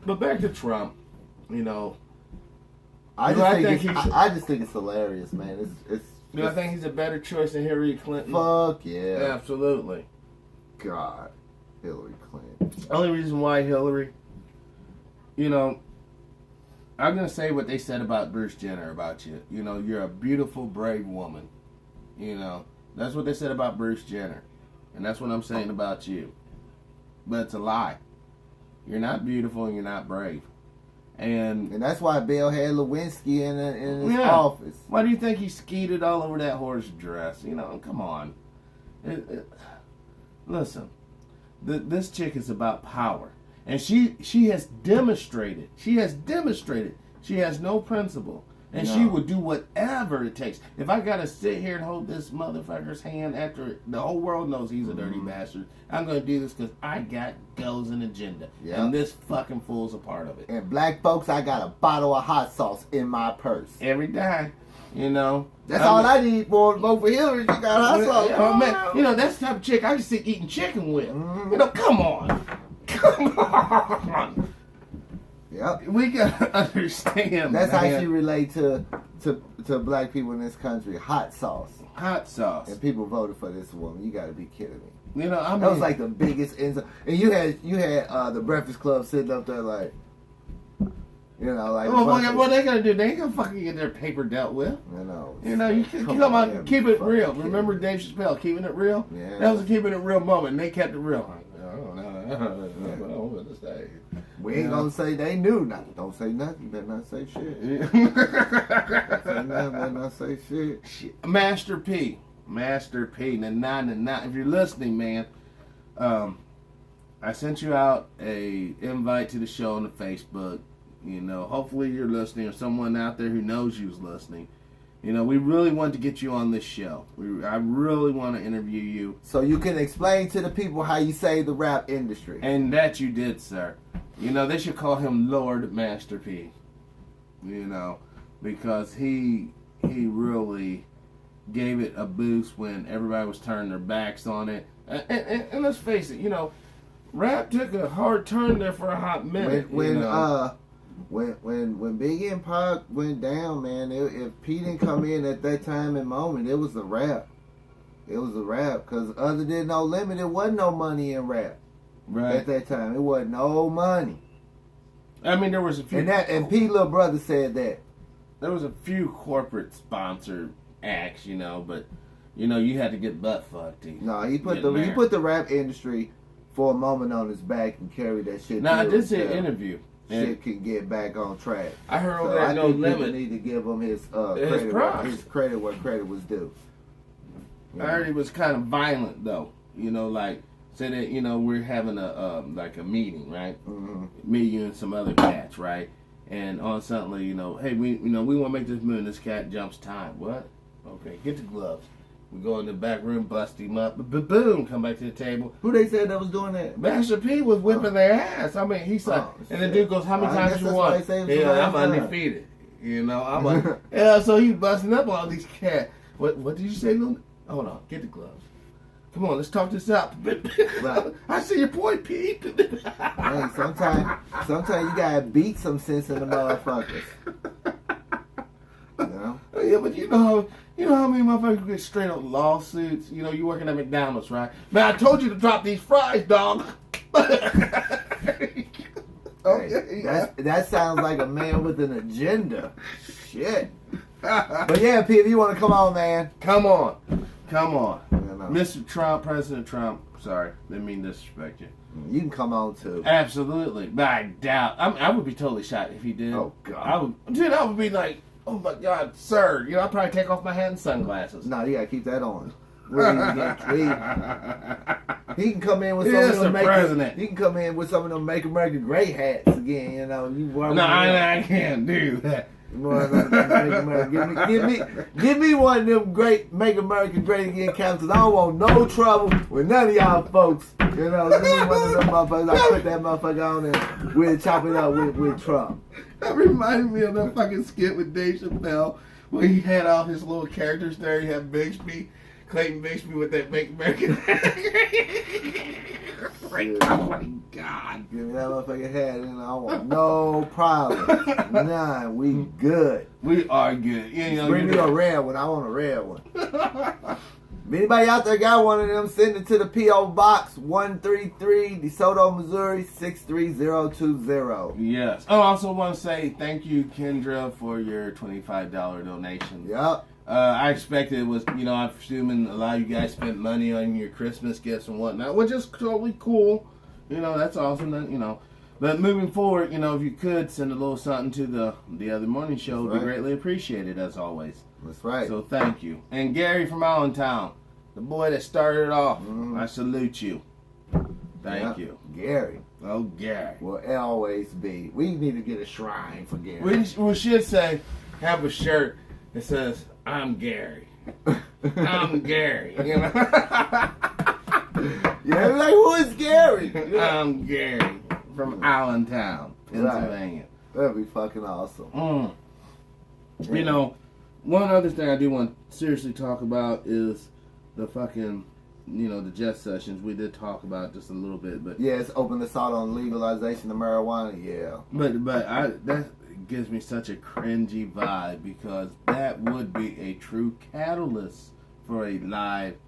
But back to Trump. I just think it's hilarious, man. Do I think he's a better choice than Hillary Clinton? Fuck yeah. Absolutely. God. Hillary Clinton. Only reason why Hillary, I'm going to say what they said about Bruce Jenner about you. You're a beautiful, brave woman. That's what they said about Bruce Jenner. And that's what I'm saying about you. But it's a lie. You're not beautiful and you're not brave. And that's why Bill had Lewinsky in his office. Why do you think he skeeted all over that horse dress? Come on. Listen, this chick is about power. And she has demonstrated. She has no principle. And she will do whatever it takes. If I got to sit here and hold this motherfucker's hand after the whole world knows he's a dirty bastard, I'm going to do this because I got goals and agenda. Yep. And this fucking fool's a part of it. And black folks, I got a bottle of hot sauce in my purse. Every day. That's all I need for vote for Hillary. You got hot sauce. Man, that's the type of chick I can sit eating chicken with. Come on. Come on. Yep. We gotta understand. That's how she relate to black people in this country. Hot sauce. Hot sauce. And people voted for this woman. You gotta be kidding me. That was like the biggest insult. And you had the Breakfast Club sitting up there like. What they gonna do? They ain't gonna fucking get their paper dealt with. I know. You can come on, keep it real. Remember Dave Chappelle, keeping it real? Yeah. That was a keeping it real moment, and they kept it real. I don't know what I'm gonna say. We ain't gonna say they knew nothing. Don't say nothing. You better not say shit. Better not say shit. Master P. Nah. If you're listening, man, I sent you out a invite to the show on the Facebook. You know, hopefully you're listening, or someone out there who knows you's listening. You know, we really want to get you on this show. I really want to interview you. So you can explain to the people how you save the rap industry. And that you did, sir. You know, they should call him Lord Master P. You know, because he really gave it a boost when everybody was turning their backs on it. And let's face it, you know, rap took a hard turn there for a hot minute. When Biggie and Pac went down, man, if P didn't come in at that time and moment, it was a rap. It was a rap, because other than No Limit, there wasn't no money in rap. Right. At that time, it wasn't no money. I mean, there was a few. And P little brother said that. There was a few corporate sponsored acts, you know, but you know you had to get butt fucked. No, he put the rap industry for a moment on his back and carried that shit. Now I did see an interview. Shit can get back on track. I heard over that No Limit. Need to give him his credit where credit was due. I heard he was kind of violent though. You know, like said that you know we're having a like a meeting, right? Mm-hmm. Me, you, and some other cats, right? And on suddenly, you know, hey, we want to make this move. And this cat jumps time. What? Okay, get the gloves. We go in the back room, bust him up, boom, come back to the table. Who they said that was doing that? Master P was whipping their ass. I mean, he's like, and the dude goes, "How many times you won?" Yeah, I'm undefeated. You know, yeah. So he's busting up all these cats. What did you say, Lou? Hold on, get the gloves. Come on, let's talk this out. Right. I see your point, Pete. Hey, sometimes you gotta beat some sense in the motherfuckers. You know? Yeah, but you know how many motherfuckers get straight up lawsuits? You know, you working at McDonald's, right? Man, I told you to drop these fries, dog. Hey, that sounds like a man with an agenda. Shit. But yeah, P, if you want to come on, man. Come on. You know. Mr. Trump, President Trump. Sorry, didn't mean to disrespect you. You can come on too. Absolutely, but I doubt. I would be totally shocked if he did. Oh God. I would be like, oh my God, sir. You know, I'd probably take off my hat and sunglasses. No, you gotta keep that on. He can come in with he can come in with some of them Make America Great hats again. You know, I can't do that. Give me one of them great Make America Great Again caps, because I don't want no trouble with none of y'all folks. You know, give me one of them motherfuckers. I put that motherfucker on and we'll chop it up with Trump. That reminded me of that fucking skit with Dave Chappelle where he had all his little characters there. He had Clayton Bixby with that Make America Great. Oh my God. Give me that motherfucking hat and I want no problem. Nah, we good. We are good. You know, bring me a red one. I want a red one. If anybody out there got one of them, send it to the P.O. Box 133, DeSoto, Missouri 63020. Yes. Oh, I also want to say thank you, Kendra, for your $25 donation. Yep. I expected it was, you know, I'm assuming a lot of you guys spent money on your Christmas gifts and whatnot, which is totally cool. You know, that's awesome. That, you know, but moving forward, you know, if you could send a little something to the other morning show, would be greatly appreciated as always. That's right. So thank you. And Gary from Allentown, the boy that started it off, I salute you. Thank you. Gary. Oh, Gary. Will always be. We need to get a shrine for Gary. We should say, have a shirt that says, I'm Gary. I'm Gary. You know? Yeah, like, who is Gary? I'm Gary from Allentown, Pennsylvania. Right. That'd be fucking awesome. You know, one other thing I do want to seriously talk about is the fucking, you know, the Jet Sessions. We did talk about just a little bit, but yeah, it's open assault on legalization of marijuana. Yeah, but that gives me such a cringy vibe, because that would be a true catalyst for a live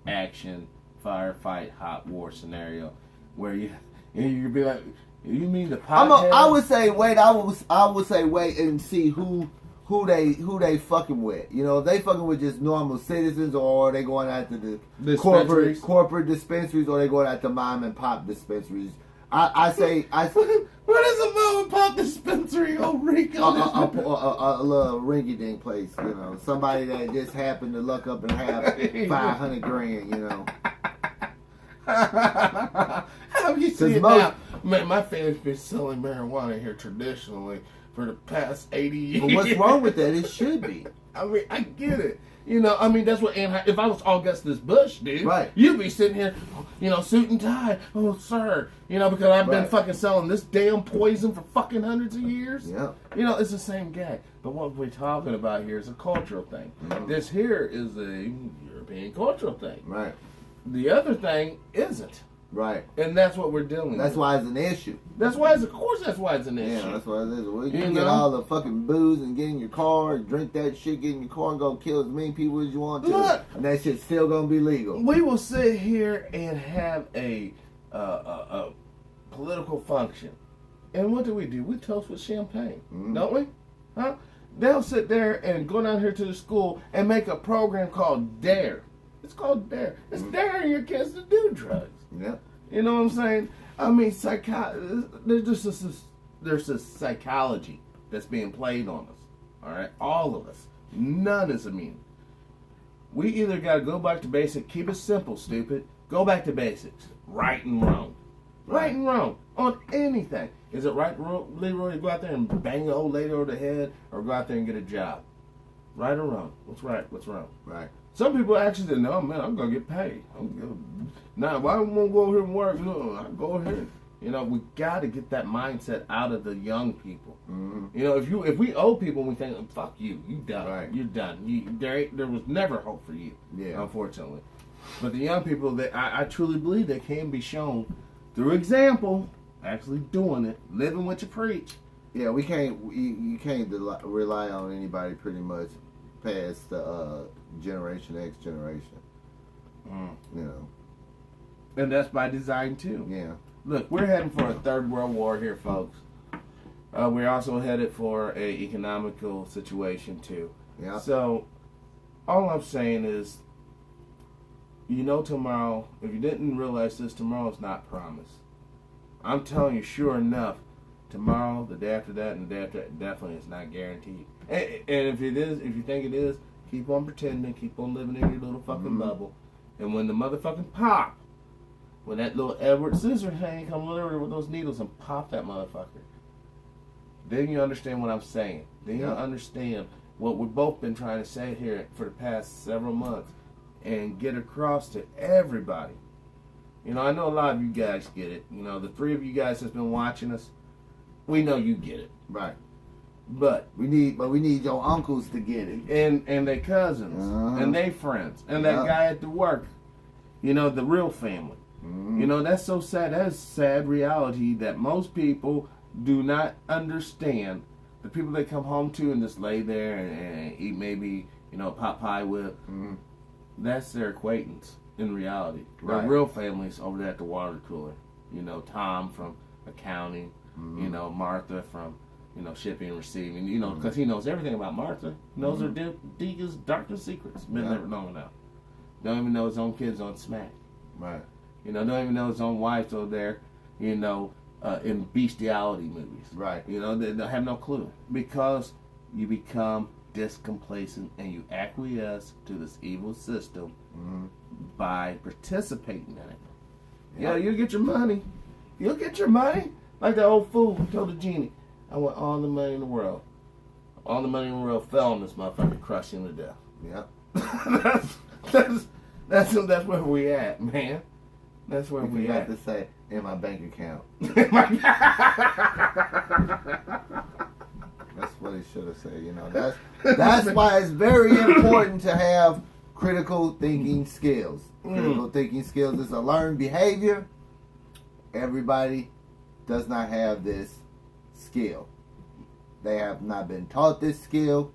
action firefight hot war scenario where you'd be like, you mean the pothead? I would say wait and see who they fucking with. You know, if they fucking with just normal citizens, or are they going after the corporate dispensaries, or they going after mom and pop dispensaries. I say what is a mom and pop dispensary? Oh, Rico. A little rinky-dink place, you know. Somebody that just happened to luck up and have $500 grand, you know. How You see it now. Man, my family's been selling marijuana here traditionally for the past 80 years. But what's wrong with that? It should be. I mean, I get it. You know, I mean, that's what if I was Augustus Bush, dude, right, you'd be sitting here, you know, suit and tie. Oh, sir. You know, because I've been fucking selling this damn poison for fucking hundreds of years. Yeah. You know, it's the same gag. But what we're talking about here is a cultural thing. Mm-hmm. This here is a European cultural thing. Right. The other thing isn't. Right. And that's what we're dealing with. That's why it's an issue. That's why it's, of course, that's why it's an issue. Yeah, that's why it is. Well, you can get all the fucking booze and get in your car, drink that shit, get in your car and go kill as many people as you want to. Look, and that shit's still going to be legal. We will sit here and have a political function. And what do? We toast with champagne, don't we? Huh? They'll sit there and go down here to the school and make a program called DARE. It's called DARE. It's daring your kids to do drugs. Yeah. You know what I'm saying? I mean, there's a psychology that's being played on us. All right? All of us. None is immune. We either got to go back to basics, keep it simple, stupid. Go back to basics. Right and wrong. Right and wrong. On anything. Is it right, Leroy, to go out there and bang an old lady over the head or go out there and get a job? Right or wrong? What's right? What's wrong? Right. Some people actually say, no, man, I'm going to get paid. Nah, why would I go over here and work? No, I go over here. You know, we got to get that mindset out of the young people. Mm-hmm. You know, if we old people, we think, fuck you, you done. Right. You're done. There was never hope for you, unfortunately. But the young people, I truly believe they can be shown through example, actually doing it, living what you preach. Yeah, we can't. You can't rely on anybody pretty much past the Generation X generation. You know, and that's by design too. Yeah. Look, we're heading for a third world war here, folks. We're also headed for a economical situation too. Yeah. So, all I'm saying is, you know, tomorrow, if you didn't realize this, tomorrow's not promised. I'm telling you, sure enough, tomorrow, the day after that, and the day after that, definitely is not guaranteed. And if it is, if you think it is, keep on pretending, keep on living in your little fucking bubble. And when the motherfucking pop, when that little Edward Scissorhands come literally with those needles and pop that motherfucker, then you understand what I'm saying. Then you understand what we've both been trying to say here for the past several months and get across to everybody. You know, I know a lot of you guys get it. You know, the three of you guys that's been watching us, we know you get it. Right. But we need your uncles to get it. And their cousins and their friends and that guy at the work. You know, the real family. You know, that's so sad. That is sad reality that most people do not understand. The people they come home to and just lay there and eat maybe, you know, pot pie with, that's their acquaintance in reality. Their real families over there at the water cooler. You know, Tom from accounting, you know, Martha from, you know, shipping and receiving, you know, because he knows everything about Martha. He knows her deepest, darkest secrets. Been never known now. Don't even know his own kids on smack. Right. You know, don't even know his own wife over there, you know, in bestiality movies. Right. You know, they have no clue. Because you become discomplacent and you acquiesce to this evil system by participating in it. Yeah, you'll get your money. You'll get your money. Like that old fool who told the genie, I want all the money in the world. All the money in the world fell on this motherfucker, crushed him to death. Yeah. That's where we at, man. That's where we at. To say, in my bank account. That's what he should have said, you know. That's why it's very important to have critical thinking skills. Critical thinking skills is a learned behavior. Everybody does not have this skill. They have not been taught this skill.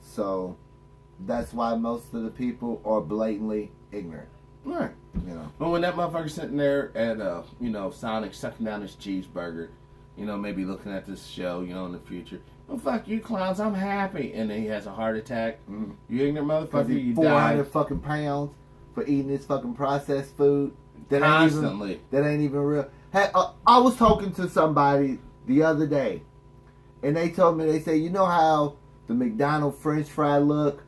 So that's why most of the people are blatantly ignorant. Right. You know. But when that motherfucker's sitting there at you know, Sonic sucking down his cheeseburger, you know, maybe looking at this show, you know, in the future. Oh, fuck you clowns, I'm happy. And then he has a heart attack. You ignorant motherfucker, you 400 fucking pounds for eating this fucking processed food. That ain't even real. Hey, I was talking to somebody the other day, and they told me, they say, you know how the McDonald's French fry look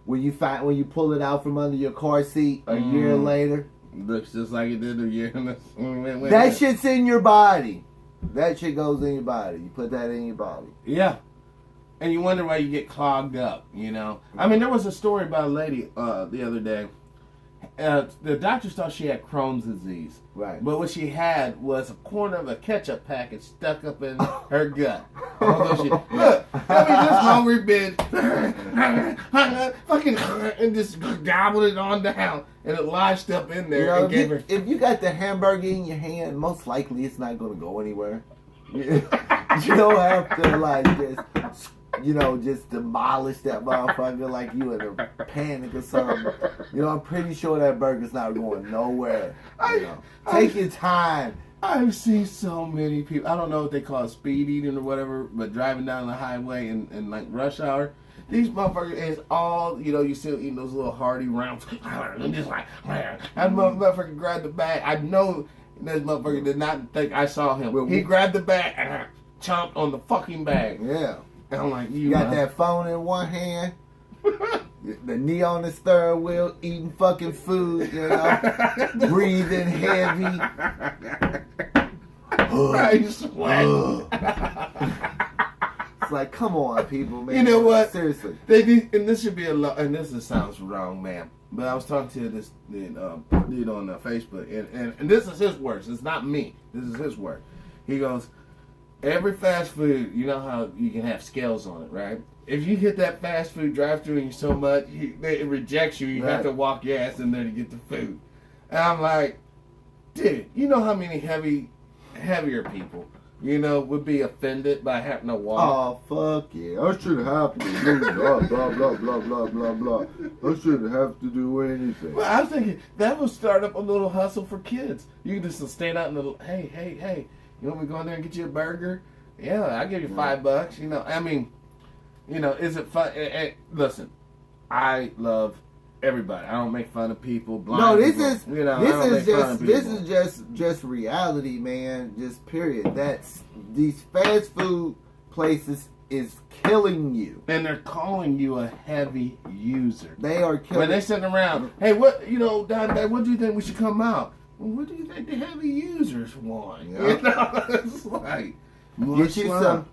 when you pull it out from under your car seat a year later? Looks just like it did a year. That shit's in your body. That shit goes in your body. You put that in your body. Yeah. And you wonder why you get clogged up, you know? I mean, there was a story about a lady the other day. The doctors thought she had Crohn's disease. Right. But what she had was a corner of a ketchup packet stuck up in her gut. Although she, look, that was this hungry bitch. Fucking, and just gobbled it on down. And it lodged up in there. You know, and gave her. if you got the hamburger in your hand, most likely it's not going to go anywhere. You don't have to, like, just, you know, just demolish that motherfucker like you in a panic or something. You know, I'm pretty sure that burger's not going nowhere. You know. Take your time. I've seen so many people. I don't know what they call it, speed eating or whatever, but driving down the highway in like rush hour. These motherfuckers is all, you know, you still eating those little hearty rounds. And just like, that motherfucker grabbed the bag. I know this motherfucker did not think I saw him. He grabbed the bag and chomped on the fucking bag. Yeah. And I'm like, you got that phone in one hand, the knee on the steering wheel, eating fucking food, you know, breathing heavy. Right, sweating. It's like, come on, people, man. You know what? Seriously. And this should be and this sounds wrong, man. But I was talking to this dude on Facebook, and this is his words. It's not me. This is his word. He goes, every fast food, you know how you can have scales on it, right? If you hit that fast food drive-thru and you so much, it rejects you. You have to walk your ass in there to get the food. And I'm like, dude, you know how many heavier people, you know, would be offended by having to walk? Oh, fuck yeah. I shouldn't have to do blah, blah, blah, blah, blah, blah, blah. I shouldn't have to do anything. Well, I was thinking that would start up a little hustle for kids. You can just stand out in the, hey, you want me to go in there and get you a burger? Yeah, I'll give you $5. You know, I mean, you know, is it fun? Listen, I love everybody. I don't make fun of people. No, this people. is, you know, this is just reality, man. Just period. That's these fast food places is killing you, and they're calling you a heavy user. They are killing. When they're sitting around, hey, what, you know, Don, what do you think we should come out? Well, what do you think the heavy users want? Yep. You know, it's like, get you some.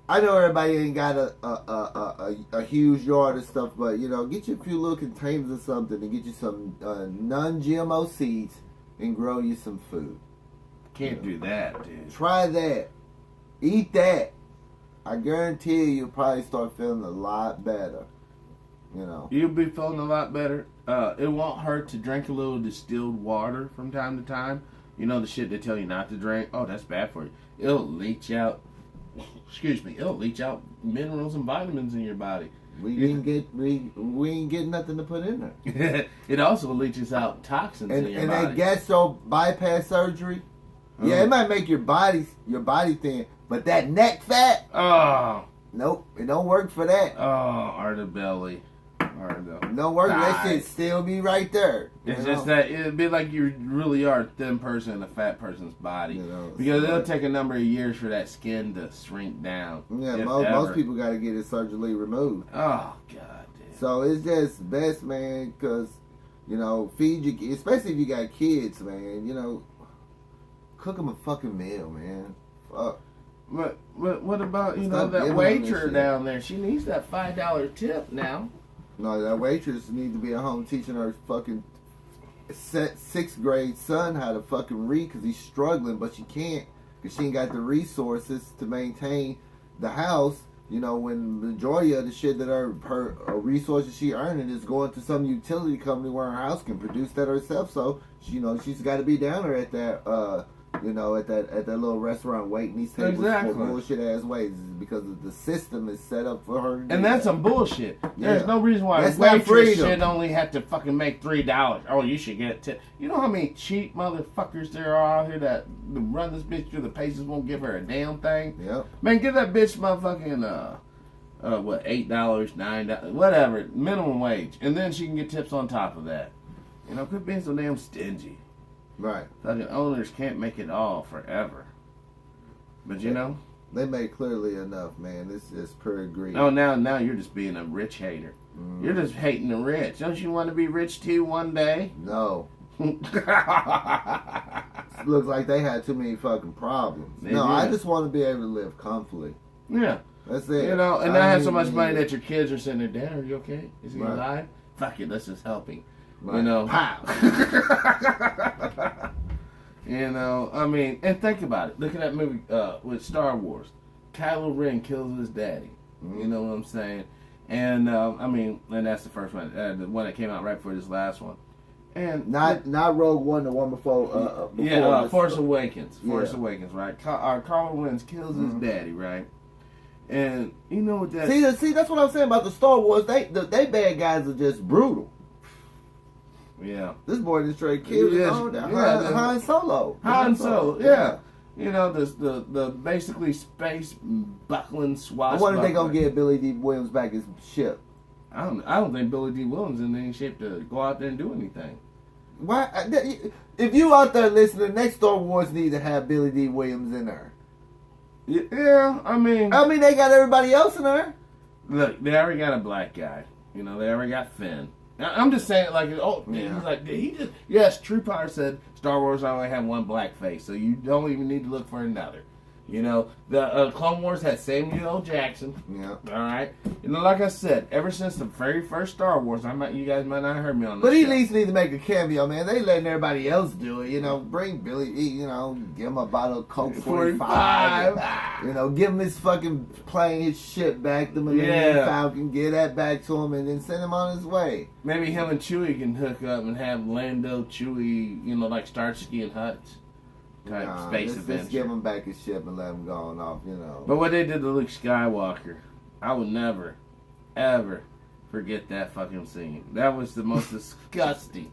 I know everybody ain't got a huge yard and stuff, but you know, get you a few little containers or something and get you some non-GMO seeds and grow you some food. Can't do that, dude. Try that. Eat that. I guarantee you'll probably start feeling a lot better. You know, you'll be feeling a lot better. It won't hurt to drink a little distilled water from time to time. You know the shit they tell you not to drink? Oh, that's bad for you. It'll leach out, it'll leach out minerals and vitamins in your body. We ain't get nothing to put in there. It also leaches out toxins in your body. And that gastro bypass surgery, yeah, it might make your body thin, but that neck fat, nope, it don't work for that. Arta belly. No work. That shit still be right there. It's just that it'd be like you really are a thin person in a fat person's body, you know, because it'll take a number of years for that skin to shrink down. Yeah, most people got to get it surgically removed. Oh God, dude. So it's just best, man, because you know, feed your, especially if you got kids, man. You know, cook them a fucking meal, man. Fuck. But what about that waitress down there? She needs that $5 tip now. No, that waitress need to be at home teaching her fucking sixth grade son how to fucking read because he's struggling, but she can't because she ain't got the resources to maintain the house. You know, when the majority of the shit that her resources she earning is going to some utility company where her house can produce that herself. So she, you know, she's got to be down there at that at that little restaurant waiting these tables for bullshit ass ways because the system is set up for her. And that's some bullshit. There's no reason why a waitress should only have to fucking make $3. Oh, you should get a tip. You know how many cheap motherfuckers there are out here that run this bitch through the paces, won't give her a damn thing? Yep. Man, give that bitch motherfucking $8, $9, whatever, minimum wage, and then she can get tips on top of that. You know, quit being so damn stingy. Right. Fucking owners can't make it all forever. But you know, they made clearly enough, man. This is pretty greedy. Oh, now you're just being a rich hater. You're just hating the rich. Don't you want to be rich too one day? No. Looks like they had too many fucking problems. They No, did. I just want to be able to live comfortably. Yeah. That's it. You know, and I not have so mean, much money that your kids are sitting there, Dad, are you okay? Is he Right. alive? Fuck it, let's just help him. Right. You know. Pow. You know, I mean, and think about it. Look at that movie with Star Wars. Kylo Ren kills his daddy. You know what I'm saying? And I mean, and that's the first one, the one that came out right before this last one. And Not Rogue One, the one before. yeah, Force one. Awakens. Force Yeah. Awakens, right? Kylo Ren kills his daddy, right? And you know what that? See, that's what I'm saying about the Star Wars. They bad guys are just brutal. Yeah. This boy just straight killed Yes, Han Solo. Han Solo, yeah. You know, the basically space buckling I swashbuckler. wonder if they gonna get Billy D. Williams back his ship. I don't think Billy D. Williams is in any shape to go out there and do anything. Why? If you out there listening, next Star Wars need to have Billy D. Williams in there. Yeah, I mean, they got everybody else in there. look, they already got a black guy. You know, they already got Finn. I'm just saying, like, oh, Yeah. he's like, he just, yes, True Power said Star Wars only had one black face, so you don't even need to look for another. You know, the Clone Wars had Samuel L. Jackson. Yeah. All right. You know, like I said, ever since the very first Star Wars, you guys might not have heard me on this But he show. at least need to make a cameo, man. They letting everybody else do it. You know, bring Billy, you know, give him a bottle of Coke 45. You know, give him his fucking plane, his ship back, the Millennium Falcon, get that back to him, and then send him on his way. Maybe him and Chewie can hook up and have Lando, Chewie, you know, like Starsky and Hutch type space adventure. Let's give him back his ship and let him go on off, you know. But what they did to Luke Skywalker, I will never, ever forget that fucking scene. That was the most disgusting,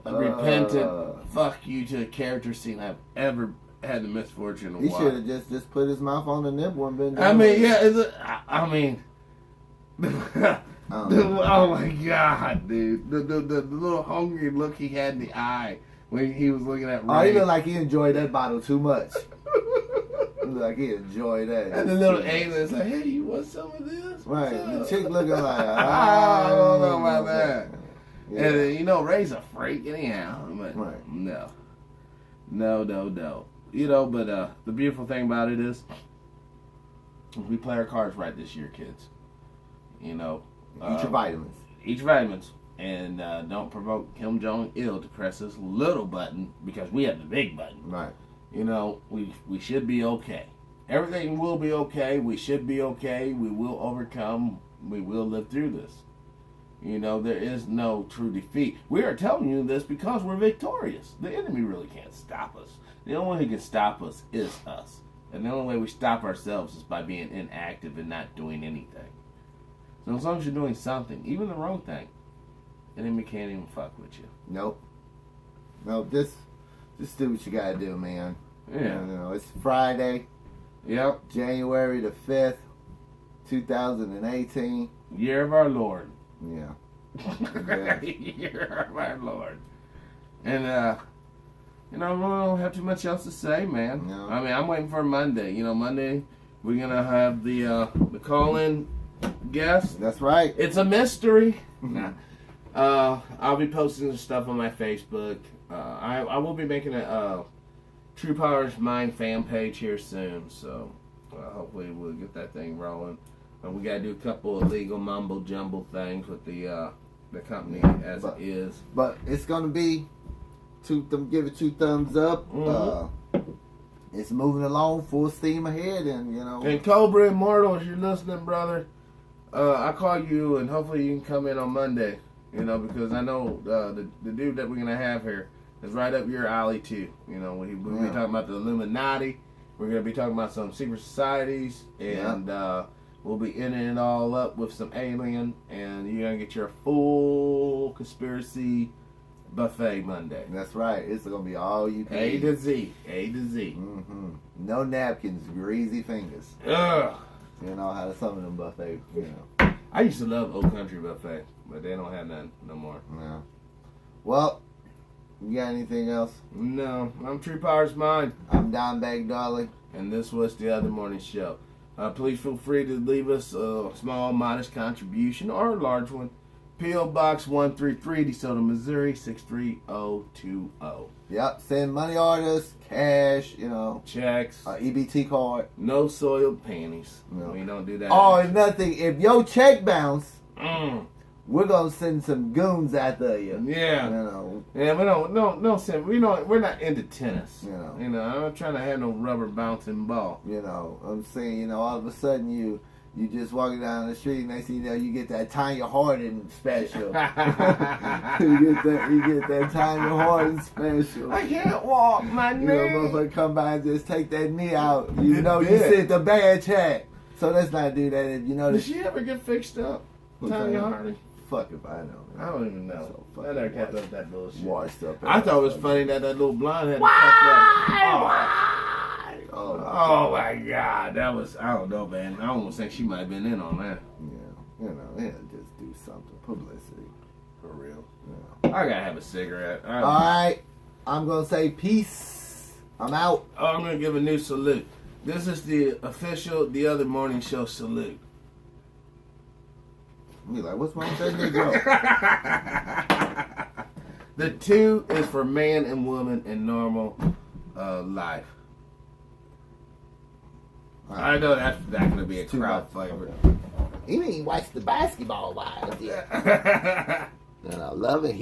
unrepentant fuck you to a character scene I've ever had the misfortune to He watch. should have just put his mouth on the nipple and been done. I mean, with it. yeah, I mean, oh my god, dude, the little hungry look he had in the eye when he was looking at Ray. Oh, he looked like he enjoyed that bottle too much. He looked like he enjoyed that. And the little alien's like, hey, you want some of this? Right, the chick looking like, I don't know about that. Yeah. And you know, Ray's a freak anyhow. But Right. no. You know, but the beautiful thing about it is we play our cards right this year, kids. You know. Eat your vitamins. Eat your vitamins. And don't provoke Kim Jong-il to press this little button because we have the big button. Right. You know, we should be okay. Everything will be okay. We should be okay. We will overcome. We will live through this. You know, there is no true defeat. We are telling you this because we're victorious. The enemy really can't stop us. The only one who can stop us is us. And the only way we stop ourselves is by being inactive and not doing anything. So as long as you're doing something, even the wrong thing, the enemy can't even fuck with you. Nope. Just do what you gotta do, man. Yeah. You know, it's Friday, Yep. January the 5th, 2018. Year of our Lord. Yeah. Year of our Lord. And, you know, we don't have too much else to say, man. No. I mean, I'm waiting for Monday. You know, Monday we're going to have the call-in guest. That's right. It's a mystery. I'll be posting some stuff on my Facebook. I will be making a True Powers Mind fan page here soon, so hopefully we'll get that thing rolling. We got to do a couple of legal mumble jumble things with the company as it is. But it's gonna be give it 2 thumbs up. Mm-hmm. It's moving along full steam ahead, and you know. And Cobra Immortal, if you're listening, brother, I call you, and hopefully you can come in on Monday. You know, because I know the dude that we're gonna have here is right up your alley too. You know, we'll be talking about the Illuminati. We're gonna be talking about some secret societies, and we'll be ending it all up with some alien, and you're gonna get your full conspiracy buffet Monday. That's right. It's gonna be all you can A eat. to Z. A to Z. Mm-hmm. No napkins, greasy fingers. Ugh. You know how to some of them buffet. You know. I used to love Old Country Buffet, but they don't have none no more. Yeah. Well, you got anything else? No, I'm True Powers Mind, I'm Dimebag Darling. and this was the Other Morning Show. Please feel free to leave us a small, modest contribution or a large one. P.O. Box 133, DeSoto, Missouri 63020. Yep. Send money orders, cash, Checks. EBT card. No soiled panties. No. We don't do that. Oh, and nothing. If your check bounce, Mm. we're gonna send some goons after you. Yeah. Yeah, we don't send. We're not into tennis. I'm not trying to have no rubber bouncing ball. I'm saying, all of a sudden you just walking down the street, next thing you know, you get that Tanya Harding special. you get that Tanya Harding special. I can't walk, my knee. Motherfucker come by and just take that knee out. You It know you did. sent a bad check. So let's not do that. If you know Did that. she ever get fixed up? Tanya Harding? Fuck if I know. I don't even know. So I never kept up that bullshit. Washed up. I thought it was funny that little blonde had Why? fucked up. Oh my god, that was, I don't know, man. I almost think she might have been in on that. Yeah, just do something. Publicity. For real. Yeah. I gotta have a cigarette. All right. I'm going to say peace. I'm out. Oh, I'm gonna give a new salute. This is the official The Other Morning Show salute. Me like, what's wrong with that Negro? The 2 is for man and woman in normal life. I know that's not going to be a crowd favorite. He didn't watch the basketball wives yet. Love it.